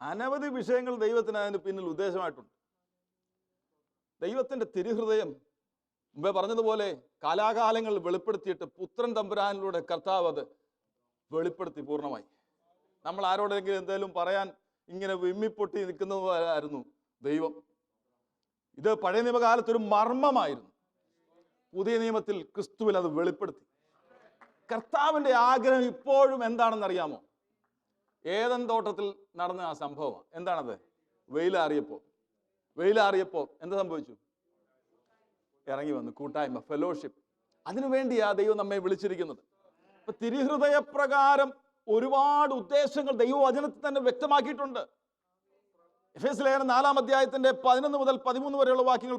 അനവധി വിഷയങ്ങൾ ദൈവത്തിന് അതിന് പിന്നിൽ ഉദ്ദേശമായിട്ടുണ്ട്. ദൈവത്തിന്റെ തിരുഹൃദയം മുമ്പേ പറഞ്ഞതുപോലെ കാലാകാലങ്ങളിൽ വെളിപ്പെടുത്തിയിട്ട് പുത്രൻ തമ്പുരാനിലൂടെ കർത്താവ് അത് വെളിപ്പെടുത്തി പൂർണ്ണമായി. നമ്മൾ ആരോടെങ്കിലും എന്തെങ്കിലും പറയാൻ ഇങ്ങനെ വിമ്മിപ്പൊട്ടി നിൽക്കുന്നതായിരുന്നു ദൈവം. ഇത് പഴയ നിയമകാലത്തൊരു മർമ്മമായിരുന്നു. പുതിയ നിയമത്തിൽ ക്രിസ്തുവിൽ അത് വെളിപ്പെടുത്തി. കർത്താവിന്റെ ആഗ്രഹം ഇപ്പോഴും എന്താണെന്നറിയാമോ? ഏദൻ തോട്ടത്തിൽ നടന്ന ആ സംഭവം എന്താണത്? വെയിലാറിയപ്പോ എന്ത് സംഭവിച്ചു? ഇറങ്ങി വന്നു കൂട്ടായ്മ, ഫെലോഷിപ്പ്. അതിനുവേണ്ടിയാ ദൈവം നമ്മെ വിളിച്ചിരിക്കുന്നത്. അപ്പൊ തിരുഹൃദയപ്രകാരം ഒരുപാട് ഉദ്ദേശങ്ങൾ ദൈവവചനത്തിൽ തന്നെ വ്യക്തമാക്കിയിട്ടുണ്ട്. എഫേസ്യ ലേഖനം 4-ാം അധ്യായത്തിന്റെ 11 മുതൽ 13 വരെയുള്ള വാക്യങ്ങൾ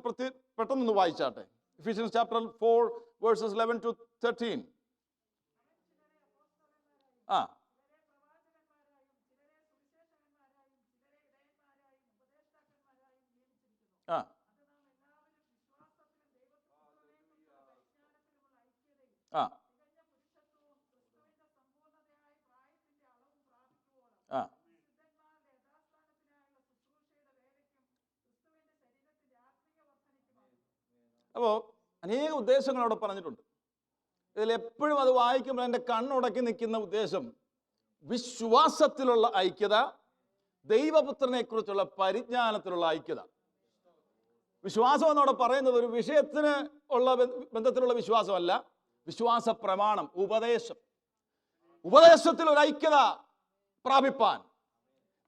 പെട്ടെന്ന് വായിച്ചാട്ടെ. Ephesians chapter 4 verses 11 to 13. ആ ആ ആ ആ അപ്പോൾ അനേക ഉദ്ദേശങ്ങൾ അവിടെ പറഞ്ഞിട്ടുണ്ട്. ഇതിൽ എപ്പോഴും അത് വായിക്കുമ്പോൾ എൻ്റെ കണ്ണുടക്കി നിൽക്കുന്ന ഉദ്ദേശം വിശ്വാസത്തിലുള്ള ഐക്യത, ദൈവപുത്രനെ കുറിച്ചുള്ള പരിജ്ഞാനത്തിലുള്ള ഐക്യത. വിശ്വാസം എന്നോട് പറയുന്നത് ഒരു വിഷയത്തിന് ഉള്ള ബന്ധത്തിലുള്ള വിശ്വാസമല്ല, വിശ്വാസ പ്രമാണം, ഉപദേശത്തിൽ ഒരു ഐക്യത പ്രാപിപ്പാൻ,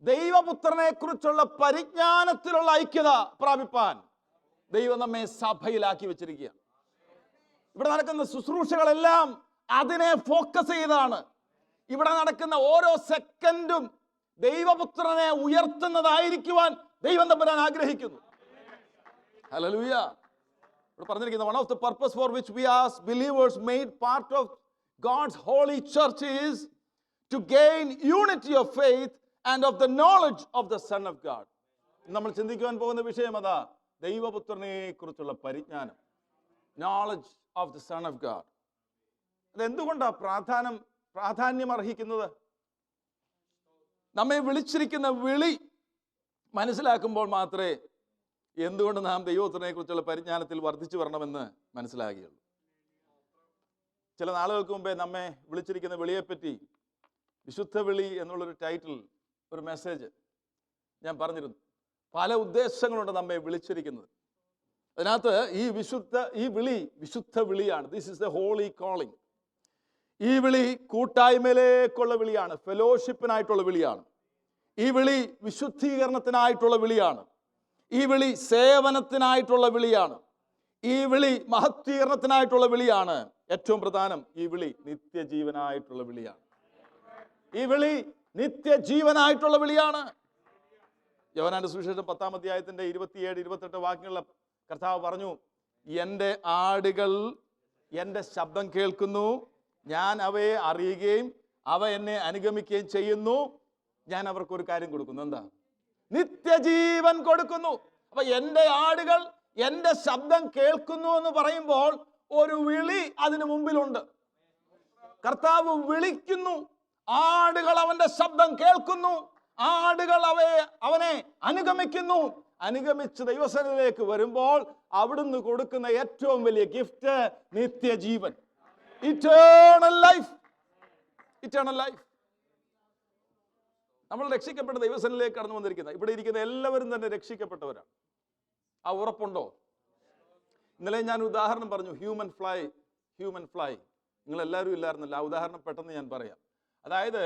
ദൈവപുത്രനെ കുറിച്ചുള്ള പരിജ്ഞാനത്തിലുള്ള ഐക്യത പ്രാപിപ്പാൻ ദൈവം നമ്മെ സഭയിലാക്കി വെച്ചിരിക്കുക. ഇവിടെ നടക്കുന്ന ശുശ്രൂഷകളെല്ലാം അതിനെ ഫോക്കസ് ചെയ്താണ്. ഇവിടെ നടക്കുന്ന ഓരോ സെക്കൻഡും ദൈവപുത്രനെ ഉയർത്തുന്നതായിരിക്കുവാൻ ദൈവം തമ്പുരാൻ ആഗ്രഹിക്കുന്നു. ഹല്ലേലൂയ. ഇവിടെ പറഞ്ഞിരിക്കുന്ന one of the purpose for which we as believers made part of God's holy church is to gain unity of faith and of the knowledge of the Son of God. നമ്മൾ ചിന്തിക്കുവാൻ പോകുന്ന വിഷയം അതാ, ദൈവപുത്രനെ കുറിച്ചുള്ള പരിജ്ഞാനം, knowledge of the son of God. അതെന്തുകൊണ്ടാണ് പ്രാധാന്യം അർഹിക്കുന്നത്? നമ്മെ വിളിച്ചിരിക്കുന്ന വിളി മനസ്സിലാക്കുമ്പോൾ മാത്രമേ എന്തുകൊണ്ട് നാം ദൈവപുത്രനെ കുറിച്ചുള്ള പരിജ്ഞാനത്തിൽ വർദ്ധിച്ചു വരണമെന്ന് മനസ്സിലാകുകയുള്ളൂ. ചില നാളുകൾക്ക് മുമ്പേ നമ്മെ വിളിച്ചിരിക്കുന്ന വിളിയെപ്പറ്റി വിശുദ്ധ വിളി എന്നുള്ളൊരു ടൈറ്റിൽ, ഒരു മെസ്സേജ് ഞാൻ പറഞ്ഞിരുന്നു. പല ഉദ്ദേശങ്ങളുണ്ട് നമ്മെ വിളിച്ചിരിക്കുന്നത്. അതിനകത്ത് ഈ വിളി വിശുദ്ധ വിളിയാണ്. This is the holy calling. ഈ വിളി കൂട്ടായ്മയിലേക്കുള്ള വിളിയാണ്, ഫെലോഷിപ്പിനായിട്ടുള്ള വിളിയാണ്. ഈ വിളി വിശുദ്ധീകരണത്തിനായിട്ടുള്ള വിളിയാണ്. ഈ വിളി സേവനത്തിനായിട്ടുള്ള വിളിയാണ്. ഈ വിളി മഹത്വീകരണത്തിനായിട്ടുള്ള വിളിയാണ്. ഏറ്റവും പ്രധാനം, ഈ വിളി നിത്യജീവനായിട്ടുള്ള വിളിയാണ്. ഈ വിളി നിത്യജീവനായിട്ടുള്ള വിളിയാണ്. യോഹന്നാന്റെ സുവിശേഷം 10-ാം അധ്യായത്തിന്റെ 27-28 വാക്യങ്ങളിലെ കർത്താവ് പറഞ്ഞു, എൻ്റെ ആടുകൾ എൻ്റെ ശബ്ദം കേൾക്കുന്നു, ഞാൻ അവയെ അറിയുകയും അവ എന്നെ അനുഗമിക്കുകയും ചെയ്യുന്നു, ഞാൻ അവർക്കൊരു കാര്യം കൊടുക്കുന്നു. എന്താ? നിത്യജീവൻ കൊടുക്കുന്നു. അപ്പൊ എൻ്റെ ആടുകൾ എൻ്റെ ശബ്ദം കേൾക്കുന്നു എന്ന് പറയുമ്പോൾ ഒരു വിളി അതിനു മുമ്പിലുണ്ട്. കർത്താവ് വിളിക്കുന്നു, ആടുകൾ അവന്റെ ശബ്ദം കേൾക്കുന്നു, ആടുകൾ അവനെ അനുഗമിക്കുന്നു. അനുഗമിച്ച് ദൈവസന്നിധിയിലേക്ക് വരുമ്പോൾ അവിടുന്ന് കൊടുക്കുന്ന ഏറ്റവും വലിയ ഗിഫ്റ്റ് നിത്യജീവൻ, ഇറ്റേണൽ ലൈഫ്. Eternal life. നമ്മൾ രക്ഷിക്കപ്പെട്ട ദൈവസന്നിധിയിലേക്ക് കടന്നു വന്നിരിക്കുന്നത്, ഇവിടെ ഇരിക്കുന്ന എല്ലാവരും തന്നെ രക്ഷിക്കപ്പെട്ടവരാണ്. ആ ഉറപ്പുണ്ടോ? ഇന്നലെ ഞാൻ ഉദാഹരണം പറഞ്ഞു, ഹ്യൂമൻ ഫ്ലൈ. നിങ്ങളെല്ലാവരും ഇല്ലായിരുന്നല്ലോ. ആ ഉദാഹരണം പെട്ടെന്ന് ഞാൻ പറയാം. അതായത്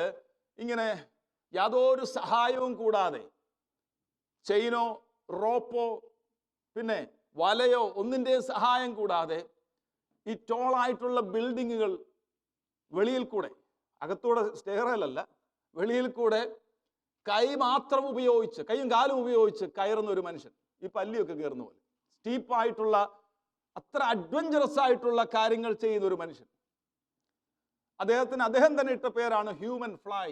ഇങ്ങനെ യാതൊരു സഹായവും കൂടാതെ, ചെയിനോ റോപ്പോ പിന്നെ വലയോ ഒന്നിൻ്റെയും സഹായം കൂടാതെ ഈ ടോളായിട്ടുള്ള ബിൽഡിങ്ങുകൾ വെളിയിൽ കൂടെ, അകത്തൂടെ സ്റ്റെയറല്ല, വെളിയിൽ കൂടെ കൈ മാത്രം ഉപയോഗിച്ച്, കൈയും കാലും ഉപയോഗിച്ച് കയറുന്ന ഒരു മനുഷ്യൻ, ഈ പല്ലിയൊക്കെ കയറുന്ന പോലെ സ്റ്റീപ്പായിട്ടുള്ള, അത്ര അഡ്വഞ്ചറസ് ആയിട്ടുള്ള കാര്യങ്ങൾ ചെയ്യുന്ന ഒരു മനുഷ്യൻ. അദ്ദേഹം തന്നെ ഇട്ട പേരാണ് ഹ്യൂമൻ ഫ്ലൈ.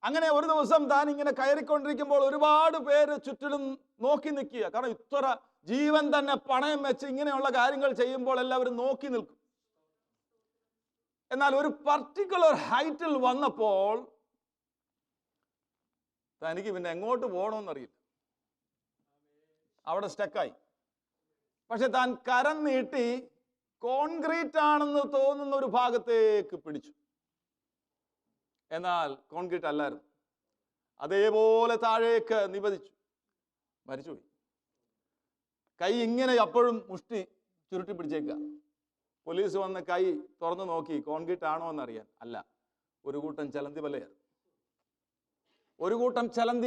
അങ്ങനെ ഒരു ദിവസം താൻ ഇങ്ങനെ കയറിക്കൊണ്ടിരിക്കുമ്പോൾ ഒരുപാട് പേര് ചുറ്റിലും നോക്കി നിൽക്കുക. കാരണം ഇത്ര ജീവൻ തന്നെ പണയം വെച്ച് ഇങ്ങനെയുള്ള കാര്യങ്ങൾ ചെയ്യുമ്പോൾ എല്ലാവരും നോക്കി നിൽക്കും. എന്നാൽ ഒരു പർട്ടിക്കുലർ ഹൈറ്റിൽ വന്നപ്പോൾ തനിക്ക് പിന്നെ എങ്ങോട്ട് പോകണമെന്നറിയില്ല, അവിടെ സ്റ്റക്കായി. പക്ഷെ താൻ കരം നീട്ടി കോൺക്രീറ്റ് ആണെന്ന് തോന്നുന്ന ഒരു ഭാഗത്തേക്ക് പിടിച്ചു. എന്നാൽ കോൺക്രീറ്റ് അല്ലായിരുന്നു. അതേപോലെ താഴേക്ക് നിപതിച്ചു, മരിച്ചുപോയി. കൈ ഇങ്ങനെ അപ്പോഴും മുഷ്ടി ചുരുട്ടി പിടിച്ചേക്കുക. പോലീസ് വന്ന് കൈ തുറന്നു നോക്കി, കോൺക്രീറ്റ് ആണോ എന്നറിയാൻ. അല്ല, ഒരു കൂട്ടം ചലന്തി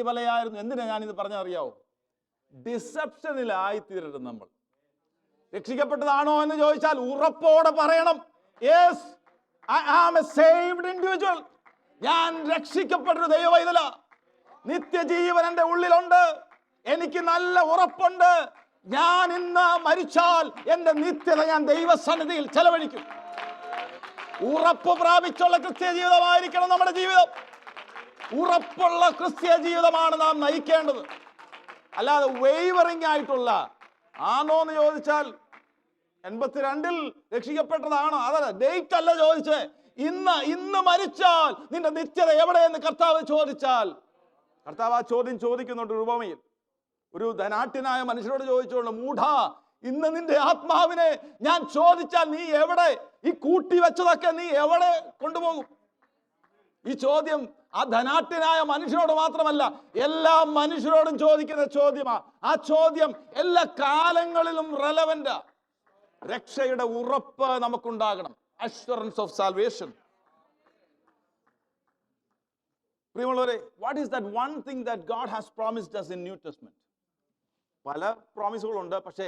വലയായിരുന്നു. എന്തിനാ ഞാനിത് പറഞ്ഞറിയാവോ? ഡിസെപ്ഷനിലായിത്തീരരുത് നമ്മൾ. രക്ഷിക്കപ്പെട്ടതാണോ എന്ന് ചോദിച്ചാൽ ഉറപ്പോടെ പറയണം, yes, I am a saved individual. ഞാൻ രക്ഷിക്കപ്പെട്ടൊരു ദൈവവൈതല. നിത്യജീവൻ എൻ്റെ ഉള്ളിലുണ്ട്. എനിക്ക് നല്ല ഉറപ്പുണ്ട്. ഞാൻ ഇന്ന് മരിച്ചാൽ എൻ്റെ നിത്യത ഞാൻ ദൈവസന്നിധിയിൽ ചെലവഴിക്കും. ഉറപ്പ് പ്രാപിച്ചുള്ള ക്രിസ്ത്യ ജീവിതമായിരിക്കണം നമ്മുടെ ജീവിതം. ഉറപ്പുള്ള ക്രിസ്ത്യ ജീവിതമാണ് നാം നയിക്കേണ്ടത്. അല്ലാതെ വേവറിംഗ് ആയിട്ടുള്ള, ആണോന്ന് ചോദിച്ചാൽ 82-ൽ രക്ഷിക്കപ്പെട്ടതാണോ? അതല്ല, ഡേറ്റ് അല്ല ചോദിച്ചേ. ഇന്ന് മരിച്ചാൽ നിന്റെ നിത്യത എവിടെയെന്ന് കർത്താവ് ചോദിച്ചാൽ, കർത്താവ് ആ ചോദ്യം ചോദിക്കുന്നുണ്ട് ഉപമയിൽ. ഒരു ധനാഢ്യനായ മനുഷ്യരോട് ചോദിച്ചോളൂ, മൂഢാ, ഇന്ന് നിന്റെ ആത്മാവിനെ ഞാൻ ചോദിച്ചാൽ നീ എവിടെ? ഈ കൂട്ടി വെച്ചതൊക്കെ നീ എവിടെ കൊണ്ടുപോകും? ഈ ചോദ്യം ആ ധനാഢ്യനായ മനുഷ്യനോട് മാത്രമല്ല, എല്ലാ മനുഷ്യരോടും ചോദിക്കുന്ന ചോദ്യമാണ്. ആ ചോദ്യം എല്ലാ കാലങ്ങളിലും റെലവന്റ്. രക്ഷയുടെ ഉറപ്പ് നമുക്കുണ്ടാകണം. Assurance of salvation. പ്രിയമുള്ളവരെ, what is that one thing that God has promised us in New Testament? പല പ്രോമിസുകളുണ്ട്, പക്ഷേ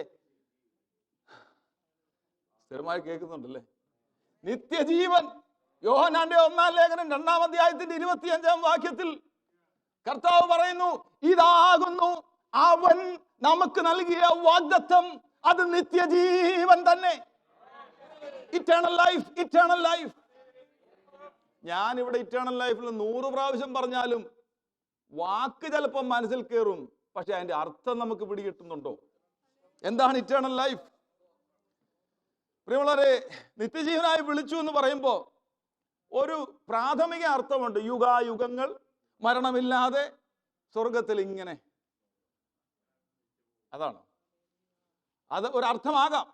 സ്ഥിരമായി കേൾക്കുന്നുണ്ടല്ലേ, നിത്യജീവൻ. യോഹന്നാന്റെ 1-ാം ലേഖനം 2-ാം അധ്യായത്തിന്റെ 25-ാം വാക്യത്തിൽ കർത്താവ് പറയുന്നു, ഇതാകുന്നു അവൻ നമുക്ക് നൽകിയ വാഗ്ദത്തം, അത് നിത്യജീവൻ തന്നെ. Eternal life, eternal life. ഞാൻ ഇവിടെ ഇറ്റേണൽ ലൈഫിൽ 100 പ്രാവശ്യം പറഞ്ഞാലും വാക്ക് ചിലപ്പോൾ മനസ്സിൽ കയറും, പക്ഷെ അതിന്റെ അർത്ഥം നമുക്ക് പിടികിട്ടുന്നുണ്ടോ? എന്താണ് ഇറ്റേണൽ ലൈഫ്? പ്രിയമുള്ളവരെ, നിത്യജീവനായി വിളിച്ചു എന്ന് പറയുമ്പോൾ ഒരു പ്രാഥമിക അർത്ഥമുണ്ട്. യുഗായുഗങ്ങൾ മരണമില്ലാതെ സ്വർഗത്തിൽ ഇങ്ങനെ. അതാണ്, അത് ഒരർത്ഥമാകാം.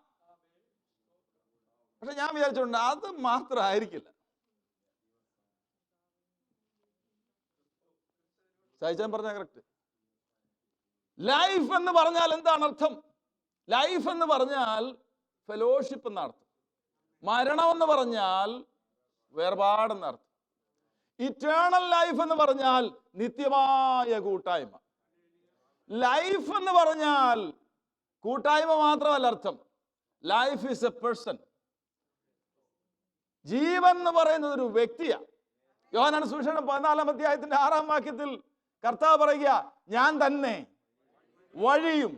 പക്ഷെ ഞാൻ വിചാരിച്ചിട്ടുണ്ട് അത് മാത്രമായിരിക്കില്ല. സഹിച്ചാൻ പറഞ്ഞ കറക്റ്റ്. ലൈഫ് എന്ന് പറഞ്ഞാൽ എന്താണ് അർത്ഥം? ലൈഫ് എന്ന് പറഞ്ഞാൽ ഫെലോഷിപ്പ് എന്ന അർത്ഥം. മരണം എന്ന് പറഞ്ഞാൽ വേർപാടെന്ന അർത്ഥം. ഇറ്റേണൽ ലൈഫ് എന്ന് പറഞ്ഞാൽ നിത്യമായ കൂട്ടായ്മ. ലൈഫ് എന്ന് പറഞ്ഞാൽ കൂട്ടായ്മ മാത്രമല്ല അർത്ഥം. Life is a person. ജീവൻ എന്ന് പറയുന്നത് ഒരു വ്യക്തിയാണ്. യോഹന്നാൻ സുവിശേഷം 14-ാം അധ്യായത്തിന്റെ 6-ാം വാക്യത്തിൽ കർത്താവ് പറയുക, ഞാൻ തന്നെ വഴിയും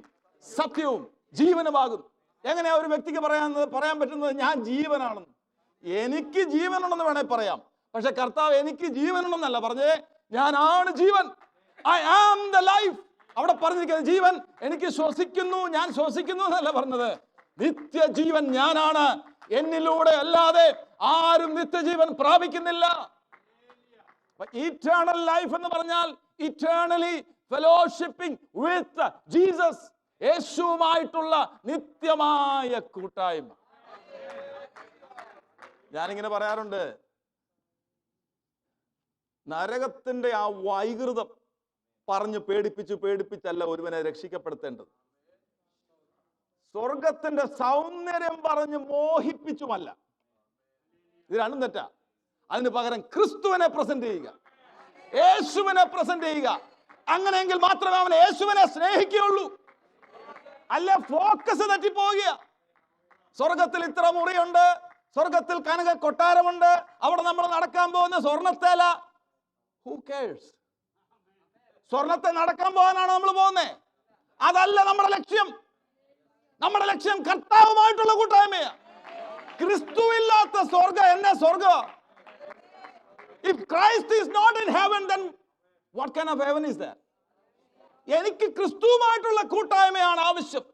സത്യവും ജീവനുമാകും. എങ്ങനെയാ ഒരു വ്യക്തിക്ക് പറയാൻ പറ്റുന്നത് ഞാൻ ജീവനാണെന്ന്? എനിക്ക് ജീവനുണ്ടെന്ന് വേണേൽ പറയാം, പക്ഷെ കർത്താവ് എനിക്ക് ജീവനുണ്ടെന്നല്ല പറഞ്ഞേ, ഞാനാണ് ജീവൻ. I am the life. അവിടെ പറഞ്ഞിരിക്കുന്നത് ജീവൻ എനിക്ക് ശ്വസിക്കുന്നു, ഞാൻ ശ്വസിക്കുന്നു എന്നല്ല പറഞ്ഞത്. നിത്യജീവൻ ഞാനാണ്. എന്നിലൂടെ അല്ലാതെ ആരും നിത്യജീവൻ പ്രാപിക്കുന്നില്ല. ഇറ്റേണൽ ലൈഫ് എന്ന് പറഞ്ഞാൽ ഇറ്റേണലി ഫെലോഷിപ്പിംഗ് വിത്ത് ജീസസ്. യേശുവുമായിട്ടുള്ള നിത്യമായ കൂട്ടായ്മ. ഞാനിങ്ങനെ പറയാറുണ്ട്, നരകത്തിന്റെ ആ വൈകൃതം പറഞ്ഞ് പേടിപ്പിച്ചല്ല ഒരുവനെ രക്ഷിക്കപ്പെടുത്തേണ്ടത്. സ്വർഗത്തിന്റെ സൗന്ദര്യം പറഞ്ഞ് മോഹിപ്പിച്ചുമല്ല. ഇത് രണ്ടും തെറ്റാ. അതിന് പകരം ക്രിസ്തുവിനെ പ്രസന്റ് ചെയ്യുക, യേശുവിനെ പ്രസന്റ് ചെയ്യുക. അങ്ങനെയെങ്കിൽ മാത്രമേ അവൻ യേശുവിനെ സ്നേഹിക്കുകയുള്ളൂ. അല്ല ഫോക്കസ് തെറ്റിപ്പോവുക. സ്വർഗത്തിൽ ഇത്ര മുറിയുണ്ട്, സ്വർഗത്തിൽ കനക കൊട്ടാരമുണ്ട്, അവിടെ നമ്മൾ നടക്കാൻ പോകുന്ന സ്വർണത്തേല. Who cares? സ്വർണത്തെ നടക്കാൻ പോകാനാണ് നമ്മൾ പോകുന്നത്. അതല്ല നമ്മുടെ ലക്ഷ്യം. നമ്മുടെ ലക്ഷ്യം കർത്താവുമായിട്ടുള്ള കൂട്ടായ്മയാ. ക്രിസ്തുവില്ലാത്ത സ്വർഗം എന്നെ സ്വർഗ. If Christ is not in heaven, then what kind of heaven is there? എനിക്ക് ക്രിസ്തുവുമായിട്ടുള്ള കൂട്ടായ്മയാണ് ആവശ്യം.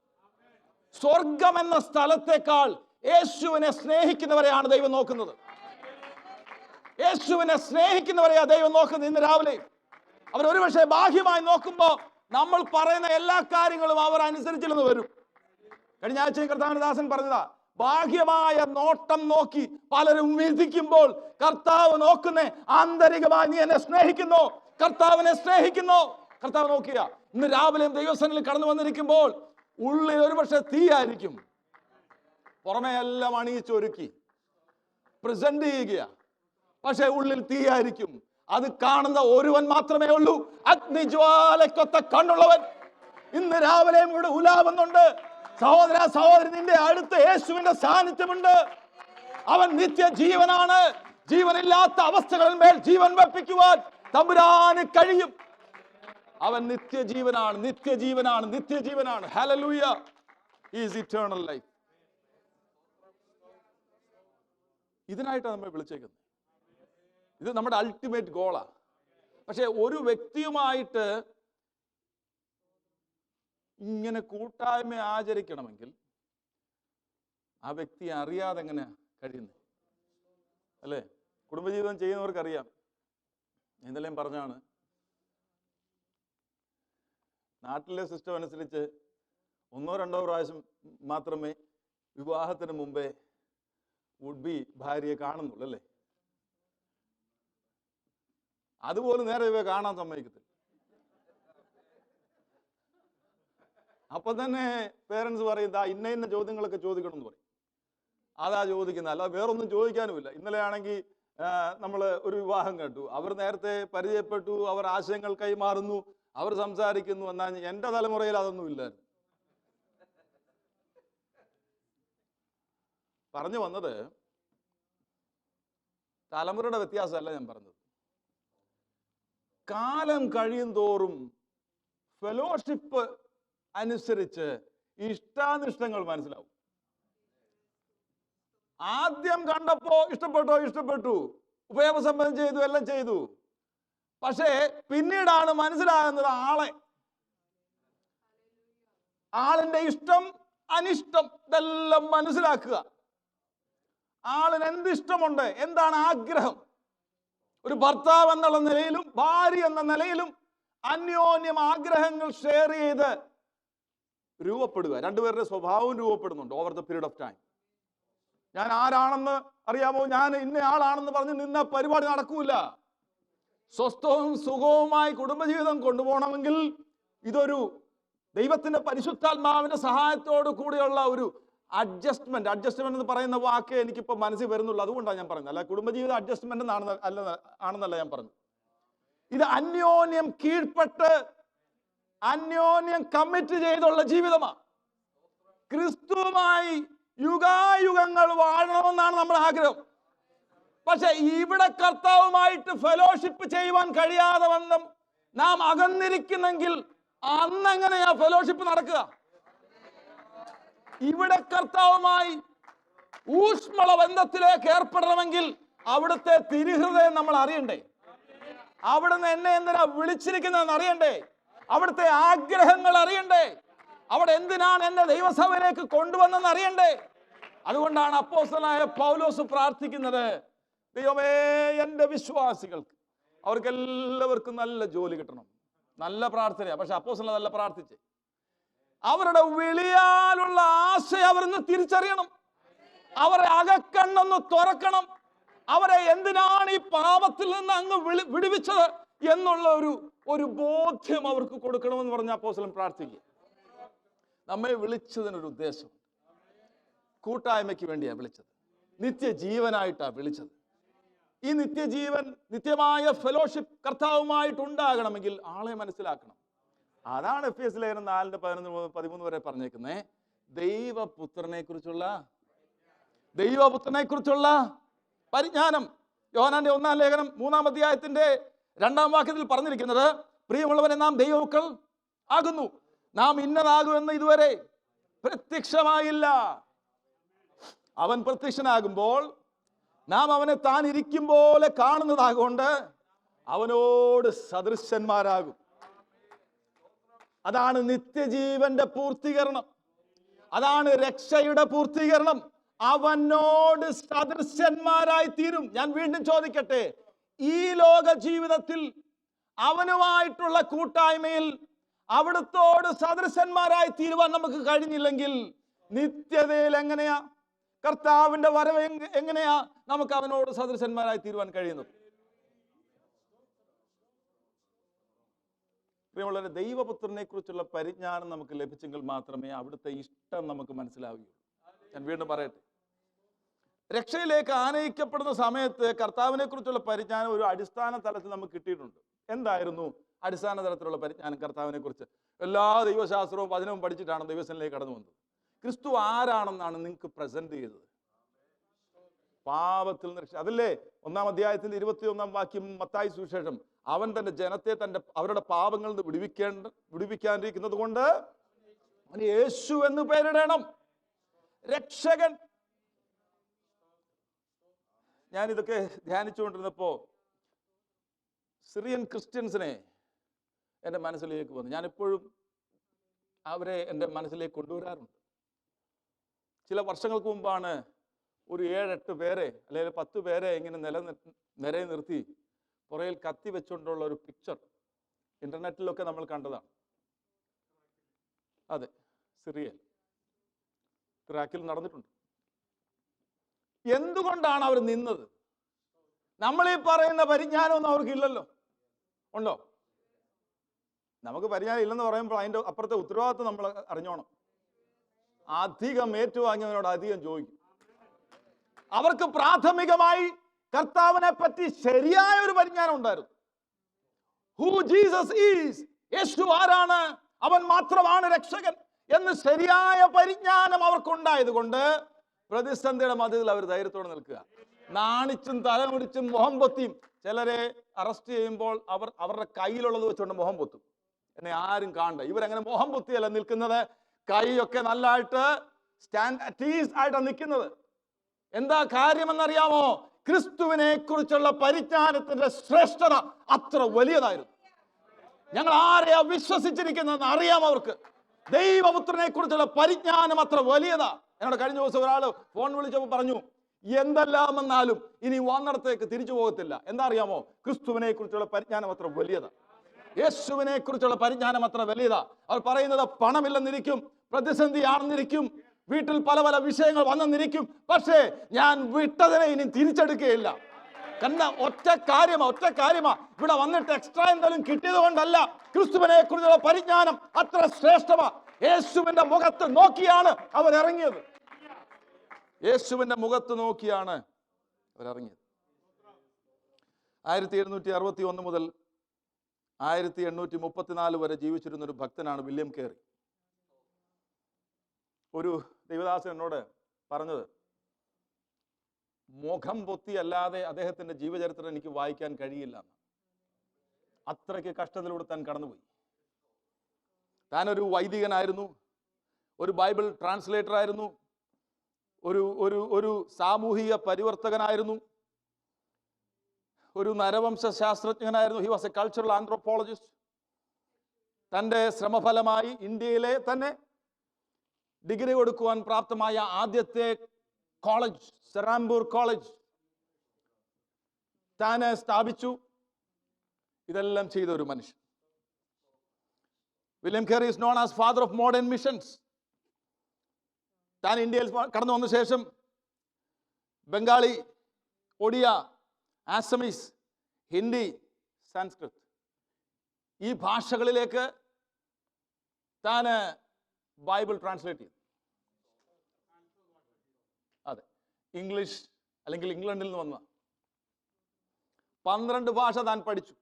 സ്വർഗം എന്ന സ്ഥലത്തേക്കാൾ യേശുവിനെ സ്നേഹിക്കുന്നവരെയാണ് ദൈവം നോക്കുന്നത്. യേശുവിനെ സ്നേഹിക്കുന്നവരെയാണ് ദൈവം നോക്കുന്നത്. ഇന്ന് രാവിലെ അവർ ഒരുപക്ഷെ ബാഹ്യമായി നോക്കുമ്പോൾ നമ്മൾ പറയുന്ന എല്ലാ കാര്യങ്ങളും അവർ അനുസരിച്ചില്ലെന്ന് വരും. കഴിഞ്ഞ ആഴ്ചയും കർത്താവിന്റെ ദാസൻ പറഞ്ഞതാ, ബാഹ്യമായ നോട്ടം നോക്കി പലരും വിധിക്കുമ്പോൾ കർത്താവ് നോക്കുന്നേ ആന്തരികമായി നീ എന്നെ സ്നേഹിക്കുന്നു, കർത്താവിനെ സ്നേഹിക്കുന്നു. കർത്താവ് നോക്കിയ ഇന്ന് രാവിലെയും ദൈവസന്നിധിയിൽ കടന്നു വന്നിരിക്കുമ്പോൾ ഉള്ളിൽ ഒരുപക്ഷെ തീയായിരിക്കും, പുറമെ എല്ലാം അണിയിച്ചൊരുക്കി പ്രസന്റ് ചെയ്യുക, പക്ഷെ ഉള്ളിൽ തീയായിരിക്കും. അത് കാണുന്ന ഒരുവൻ മാത്രമേ ഉള്ളൂ, അഗ്നിജ്വാലക്കൊത്ത കണ്ണുള്ളവൻ. ഇന്ന് രാവിലെയും ഇവിടെ ഉലാവുന്നുണ്ട്. സഹോദര സഹോദരി, നിന്റെ അടുത്ത് യേശുവിന്റെ സാന്നിധ്യമുണ്ട്. അവൻ നിത്യജീവനാണ്. ജീവനില്ലാത്ത അവസ്ഥകളിൽ മേൽ ജീവൻ വെപ്പിക്കുവാൻ തമ്പുരാന് കഴിയും. അവൻ നിത്യജീവനാണ്, നിത്യജീവനാണ്, നിത്യജീവനാണ്. ഹല്ലേലൂയ. Is eternal life. ഇതിനായിട്ടാണ് നമ്മൾ വിളിച്ചേക്കുന്നത്. ഇത് നമ്മുടെ അൾട്ടിമേറ്റ് ഗോളാ. പക്ഷെ ഒരു വ്യക്തിയുമായിട്ട് ഇങ്ങനെ കൂട്ടായ്മ ആചരിക്കണമെങ്കിൽ ആ വ്യക്തി അറിയാതെ എങ്ങനെ കഴിയുന്നത് അല്ലേ? കുടുംബജീവിതം ചെയ്യുന്നവർക്കറിയാം. ഇന്നലെയും പറഞ്ഞാണ്, നാട്ടിലെ സിസ്റ്റം അനുസരിച്ച് 1-2 പ്രാവശ്യം മാത്രമേ വിവാഹത്തിന് മുമ്പേ വുഡ് ബി ഭാര്യയെ കാണുന്നുള്ളൂ അല്ലേ? അതുപോലെ നേരെ ഇവ കാണാൻ സമ്മതിക്കത്തില്ല. അപ്പൊ തന്നെ പേരൻസ് പറയും, ഇന്ന ചോദ്യങ്ങളൊക്കെ ചോദിക്കണം എന്ന് പറയും. അതാ ചോദിക്കുന്നത്, അല്ല വേറൊന്നും ചോദിക്കാനുമില്ല. ഇന്നലെ ആണെങ്കിൽ നമ്മൾ ഒരു വിവാഹം കേട്ടു. അവർ നേരത്തെ പരിചയപ്പെട്ടു, അവർ ആശയങ്ങൾ കൈമാറുന്നു, അവർ സംസാരിക്കുന്നു. എന്നാൽ എൻ്റെ തലമുറയിൽ അതൊന്നും ഇല്ലായിരുന്നു. പറഞ്ഞു വന്നത്, തലമുറയുടെ വ്യത്യാസമല്ല ഞാൻ പറഞ്ഞത്. കാലം കഴിയും തോറും ഫെലോഷിപ്പ് അനുസരിച്ച് ഇഷ്ടാനിഷ്ടങ്ങൾ മനസ്സിലാവും. ആദ്യം കണ്ടപ്പോ ഇഷ്ടപ്പെട്ടു, ഉപയോഗസംബന്ധം ചെയ്തു, എല്ലാം ചെയ്തു. പക്ഷേ പിന്നീടാണ് മനസ്സിലാകുന്നത് ആളിന്റെ ഇഷ്ടം അനിഷ്ടം ഇതെല്ലാം മനസ്സിലാക്കുക. ആളിന് എന്ത് ഇഷ്ടമുണ്ട്, എന്താണ് ആഗ്രഹം. ഒരു ഭർത്താവ് എന്നുള്ള നിലയിലും ഭാര്യ എന്ന നിലയിലും അന്യോന്യം ആഗ്രഹങ്ങൾ ഷെയർ ചെയ്ത് രൂപപ്പെടുക. രണ്ടുപേരുടെ സ്വഭാവം രൂപപ്പെടുന്നുണ്ട് over the period of time. ഞാൻ ആരാണെന്ന് അറിയാമോ, ഞാൻ ഇന്ന ആളാണെന്ന് പറഞ്ഞ് നിന്ന പരിപാടി നടക്കൂല. സ്വസ്ഥവും സുഖവുമായി കുടുംബജീവിതം കൊണ്ടുപോകണമെങ്കിൽ ഇതൊരു ദൈവത്തിന്റെ പരിശുദ്ധാത്മാവിന്റെ സഹായത്തോടു കൂടിയുള്ള ഒരു അഡ്ജസ്റ്റ്മെന്റ് എന്ന് പറയുന്ന വാക്ക് എനിക്കിപ്പോൾ മനസ്സിൽ വരുന്നുള്ളൂ. അതുകൊണ്ടാണ് ഞാൻ പറയുന്നത്. അല്ല കുടുംബജീവിതം അഡ്ജസ്റ്റ്മെന്റ് ആണെന്നല്ല ഞാൻ പറഞ്ഞു. ഇത് അന്യോന്യം കീഴ്പ്പെട്ട് അന്യോന്യം കമ്മിറ്റ് ചെയ്തുള്ള ജീവിതമാണ്. ക്രിസ്തുവുമായി യുഗായുഗങ്ങൾ വാഴണമെന്നാണ് നമ്മുടെ ആഗ്രഹം. പക്ഷെ ഇവിടെ കർത്താവുമായിട്ട് ഫെലോഷിപ്പ് ചെയ്യുവാൻ കഴിയാതെ വന്നും നാം അകന്നിരിക്കുന്നെങ്കിൽ അന്നെങ്ങനെയാ ഫെലോഷിപ്പ് നടക്കുക? ഇവിടെ കർത്താവുമായി ഊഷ്മള ബന്ധത്തിലേക്ക് ഏർപ്പെടണമെങ്കിൽ അവിടുത്തെ തിരുഹൃദയം നമ്മൾ അറിയണ്ടേ? അവിടുന്ന് എന്നെ എന്തിനാ വിളിച്ചിരിക്കുന്നതെന്ന് അറിയണ്ടേ? അവിടുത്തെ ആഗ്രഹങ്ങൾ അറിയണ്ടേ? അവിടെ എന്തിനാണ് എന്നെ ദൈവസഭയിലേക്ക് കൊണ്ടുവന്നെന്ന് അറിയണ്ടേ? അതുകൊണ്ടാണ് അപ്പോസ്തലനായ പൗലോസ് പ്രാർത്ഥിക്കുന്നത്, ദൈവമേ എൻ്റെ വിശ്വാസികൾക്ക് അവർക്കെല്ലാവർക്കും നല്ല ജോലി കിട്ടണം. നല്ല പ്രാർത്ഥനയാണ്. പക്ഷെ അപ്പോസ്തലൻ നല്ല പ്രാർത്ഥിച്ച് അവരുടെ വിളിയാലുള്ള ആശയം അവരിന്ന് തിരിച്ചറിയണം. അവരെ അകക്കണ്ണൊന്ന് തുറക്കണം. അവരെ എന്തിനാണ് ഈ പാപത്തിൽ നിന്ന് അങ്ങ് വിടുവിച്ചത് എന്നുള്ള ഒരു ബോധ്യം അവർക്ക് കൊടുക്കണമെന്ന് പറഞ്ഞ അപ്പോസ്തലൻ പ്രാർത്ഥിക്കുക. നമ്മെ വിളിച്ചതിനൊരു ഉദ്ദേശം, കൂട്ടായ്മയ്ക്ക് വേണ്ടിയാണ് വിളിച്ചത്, നിത്യജീവനായിട്ടാണ് വിളിച്ചത്. ഈ നിത്യജീവൻ, നിത്യമായ ഫെലോഷിപ്പ് കർത്താവുമായിട്ട് ഉണ്ടാകണമെങ്കിൽ ആളെ മനസ്സിലാക്കണം. അതാണ് എഫേസ്യ ലേഖനം 4:11-13 വരെ പറഞ്ഞേക്കുന്നത്. ദൈവപുത്രനെ കുറിച്ചുള്ള പരിജ്ഞാനം. യോഹന്നാന്റെ 1-ാം ലേഖനം 3-ാം അധ്യായത്തിന്റെ 2-ാം വാക്യത്തിൽ പറഞ്ഞിരിക്കുന്നത്, പ്രിയമുള്ളവരെ, നാം ദൈവമക്കൾ ആകുന്നു, നാം ഇന്നതാകുമെന്ന് ഇതുവരെ പ്രത്യക്ഷമായില്ല. അവൻ പ്രത്യക്ഷനാകുമ്പോൾ നാം അവനെ താൻ ഇരിക്കും പോലെ കാണുന്നതാകൊണ്ട് അവനോട് സദൃശന്മാരാകും. അതാണ് നിത്യജീവന്റെ പൂർത്തീകരണം. അതാണ് രക്ഷയുടെ പൂർത്തീകരണം. അവനോട് സദൃശന്മാരായി തീരും. ഞാൻ വീണ്ടും ചോദിക്കട്ടെ, ഈ ലോക ജീവിതത്തിൽ അവനുമായിട്ടുള്ള കൂട്ടായ്മയിൽ അവിടുത്തോട് സദൃശന്മാരായി തീരുവാൻ നമുക്ക് കഴിഞ്ഞില്ലെങ്കിൽ നിത്യതയിൽ എങ്ങനെയാ, കർത്താവിന്റെ വരവ് എങ്ങനെയാ നമുക്ക് അവനോട് സദൃശന്മാരായി തീരുവാൻ കഴിയുന്നത്? പ്രിയമുള്ളവരെ, ദൈവപുത്രനെ കുറിച്ചുള്ള പരിജ്ഞാനം നമുക്ക് ലഭിച്ചെങ്കിൽ മാത്രമേ അവിടുത്തെ ഇഷ്ടം നമുക്ക് മനസ്സിലാവുകയുള്ളൂ. ഞാൻ വീണ്ടും പറയട്ടെ, രക്ഷയിലേക്ക് ആനയിക്കപ്പെടുന്ന സമയത്ത് കർത്താവിനെ കുറിച്ചുള്ള പരിജ്ഞാനം ഒരു അടിസ്ഥാന തലത്തിൽ നമുക്ക് കിട്ടിയിട്ടുണ്ട്. എന്തായിരുന്നു അടിസ്ഥാന തലത്തിലുള്ള പരിജ്ഞാനം കർത്താവിനെ കുറിച്ച്? എല്ലാ ദൈവശാസ്ത്രവും വചനവും പഠിച്ചിട്ടാണ് ദൈവസനിലേക്ക് കടന്നു വന്നത്. ക്രിസ്തു ആരാണെന്നാണ് നിങ്ങൾക്ക് പ്രസന്റ് ചെയ്തത്. പാപത്തിൽ നിന്ന് അതല്ലേ 1-ാം അധ്യായത്തിന്റെ 21-ാം വാക്യം മത്തായി സുവിശേഷം, അവൻ തന്റെ ജനത്തെ അവരുടെ പാപങ്ങളിൽ നിന്ന് വിടുവിക്കാനിരിക്കുന്നത് കൊണ്ട് അവന് യേശു എന്ന് പേരിടണം. രക്ഷകൻ. ഞാനിതൊക്കെ ധ്യാനിച്ചുകൊണ്ടിരുന്നപ്പോ സിറിയൻ ക്രിസ്ത്യൻസിനെ എൻ്റെ മനസ്സിലേക്ക് വന്നു. ഞാനെപ്പോഴും അവരെ എൻ്റെ മനസ്സിലേക്ക് കൊണ്ടുവരാറുണ്ട്. ചില വർഷങ്ങൾക്ക് മുമ്പാണ് ഒരു 7-8 പേരെ അല്ലെങ്കിൽ 10 പേരെ ഇങ്ങനെ നിരയെ നിർത്തി പുറയിൽ കത്തി വെച്ചുകൊണ്ടുള്ള ഒരു പിക്ചർ ഇന്റർനെറ്റിലൊക്കെ നമ്മൾ കണ്ടതാണ്. അതെ, സിറിയയിൽ ഇറാഖിൽ നടന്നിട്ടുണ്ട്. എന്തുകൊണ്ടാണ് അവർ നിന്നത്? നമ്മളീ പറയുന്ന പരിജ്ഞാനമൊന്നും അവർക്കില്ലല്ലോ. ഉണ്ടോ? നമുക്ക് പരിജ്ഞാനം ഇല്ലെന്ന് പറയുമ്പോൾ അതിൻ്റെ അപ്പുറത്തെ ഉത്തരവാദിത്വം നമ്മൾ അറിഞ്ഞോണം. അധികം ഏറ്റുവാങ്ങിയവനോട് അധികം ചോദിക്കും. അവർക്ക് പ്രാഥമികമായി കർത്താവിനെ പറ്റി ശരിയായ ഒരു പരിജ്ഞാനം ഉണ്ടായിരുന്നു. ഹൂ ജീസസ് ഈസ്, യേശു ആരാണ്, അവൻ മാത്രമാണ് രക്ഷകൻ എന്ന് ശരിയായ പരിജ്ഞാനം അവർക്കുണ്ടായത് കൊണ്ട് പ്രതിസന്ധിയുടെ മധ്യത്തിൽ അവർ ധൈര്യത്തോടെ നിൽക്കുക. നാണിച്ചും തലമുടിച്ചും മുഖം പൊത്തിയും. ചിലരെ അറസ്റ്റ് ചെയ്യുമ്പോൾ അവരുടെ കയ്യിലുള്ളത് വെച്ചുകൊണ്ട് മുഖം പൊത്തും, എന്നെ ആരും കാണണ്ട. ഇവരങ്ങനെ മുഖം പൊത്തിയല്ല നിൽക്കുന്നത്, കൈയൊക്കെ നല്ലതായിട്ട് അറ്റീസ് ആയിട്ടാണ് നിൽക്കുന്നത്. എന്താ കാര്യമെന്നറിയാമോ? ക്രിസ്തുവിനെ കുറിച്ചുള്ള പരിജ്ഞാനത്തിന്റെ ശ്രേഷ്ഠത അത്ര വലിയതായിരുന്നു. ഞങ്ങൾ ആരെയാ വിശ്വസിച്ചിരിക്കുന്നതെന്ന് അറിയാം അവർക്ക്. ദൈവപുത്രനെ കുറിച്ചുള്ള പരിജ്ഞാനം അത്ര വലിയതാ. എന്നോട് കഴിഞ്ഞ ദിവസം ഒരാൾ ഫോൺ വിളിച്ചപ്പോൾ പറഞ്ഞു, എന്തെല്ലാം വന്നാലും ഇനി വന്നിടത്തേക്ക് തിരിച്ചു പോകത്തില്ല. എന്താ അറിയാമോ? ക്രിസ്തുവിനെ കുറിച്ചുള്ള പരിജ്ഞാനം അത്ര വലിയതാ, യേശുവിനെ കുറിച്ചുള്ള പരിജ്ഞാനം അത്ര വലിയതാ. അവർ പറയുന്നത് പണമില്ലെന്നിരിക്കും, പ്രതിസന്ധിയാണെന്നിരിക്കും, വീട്ടിൽ പല പല വിഷയങ്ങൾ വന്നെന്നിരിക്കും, പക്ഷേ ഞാൻ വിട്ടതിനെ ഇനി തിരിച്ചെടുക്കുകയില്ല. കണ്ട ഒറ്റ കാര്യമാ ഇവിടെ വന്നിട്ട് എക്സ്ട്രാ എന്തെങ്കിലും കിട്ടിയത് കൊണ്ടല്ല, ക്രിസ്തുവിനെ കുറിച്ചുള്ള പരിജ്ഞാനം അത്ര ശ്രേഷ്ഠമാ. യേശുവിന്റെ മുഖത്ത് നോക്കിയാണ് അവരിറങ്ങിയത്. യേശുവിന്റെ മുഖത്ത് നോക്കിയാണ് അവരിറങ്ങിയത്. 1761 മുതൽ 1834 വരെ ജീവിച്ചിരുന്ന ഒരു ഭക്തനാണ് വില്യം കേറി. ഒരു ദൈവദാസൻ എന്നോട് പറഞ്ഞത്, മുഖം പൊത്തിയല്ലാതെ അദ്ദേഹത്തിന്റെ ജീവചരിത്രം എനിക്ക് വായിക്കാൻ കഴിയില്ല. അത്രയ്ക്ക് കഷ്ടത്തിലൂടെ താൻ കടന്നുപോയി. താനൊരു വൈദികനായിരുന്നു, ഒരു ബൈബിൾ ട്രാൻസ്ലേറ്റർ ആയിരുന്നു, ഒരു സാമൂഹിക പരിവർത്തകനായിരുന്നു, ഒരു നരവംശ ശാസ്ത്രജ്ഞനായിരുന്നു. He was a cultural anthropologist. തൻ്റെ ശ്രമഫലമായി ഇന്ത്യയിലെ തന്നെ ഡിഗ്രി കൊടുക്കുവാൻ പ്രാപ്തമായ ആദ്യത്തെ കോളേജ്, സെറാംപൂർ കോളേജ് താന് സ്ഥാപിച്ചു. ഇതെല്ലാം ചെയ്ത ഒരു മനുഷ്യൻ. William Carey is known as father of modern missions. താൻ ഇന്ത്യയിൽ കടന്നു വന്ന ശേഷം ബംഗാളി, ഒഡിയ, ആസമീസ്, ഹിന്ദി, സംസ്കൃത് ഈ ഭാഷകളിലേക്ക് താന് ബൈബിൾ ട്രാൻസ്ലേറ്റ് ചെയ്തു. അതെ, ഇംഗ്ലീഷ് അല്ലെങ്കിൽ ഇംഗ്ലണ്ടിൽ നിന്ന് വന്ന 12 ഭാഷ താൻ പഠിച്ചു.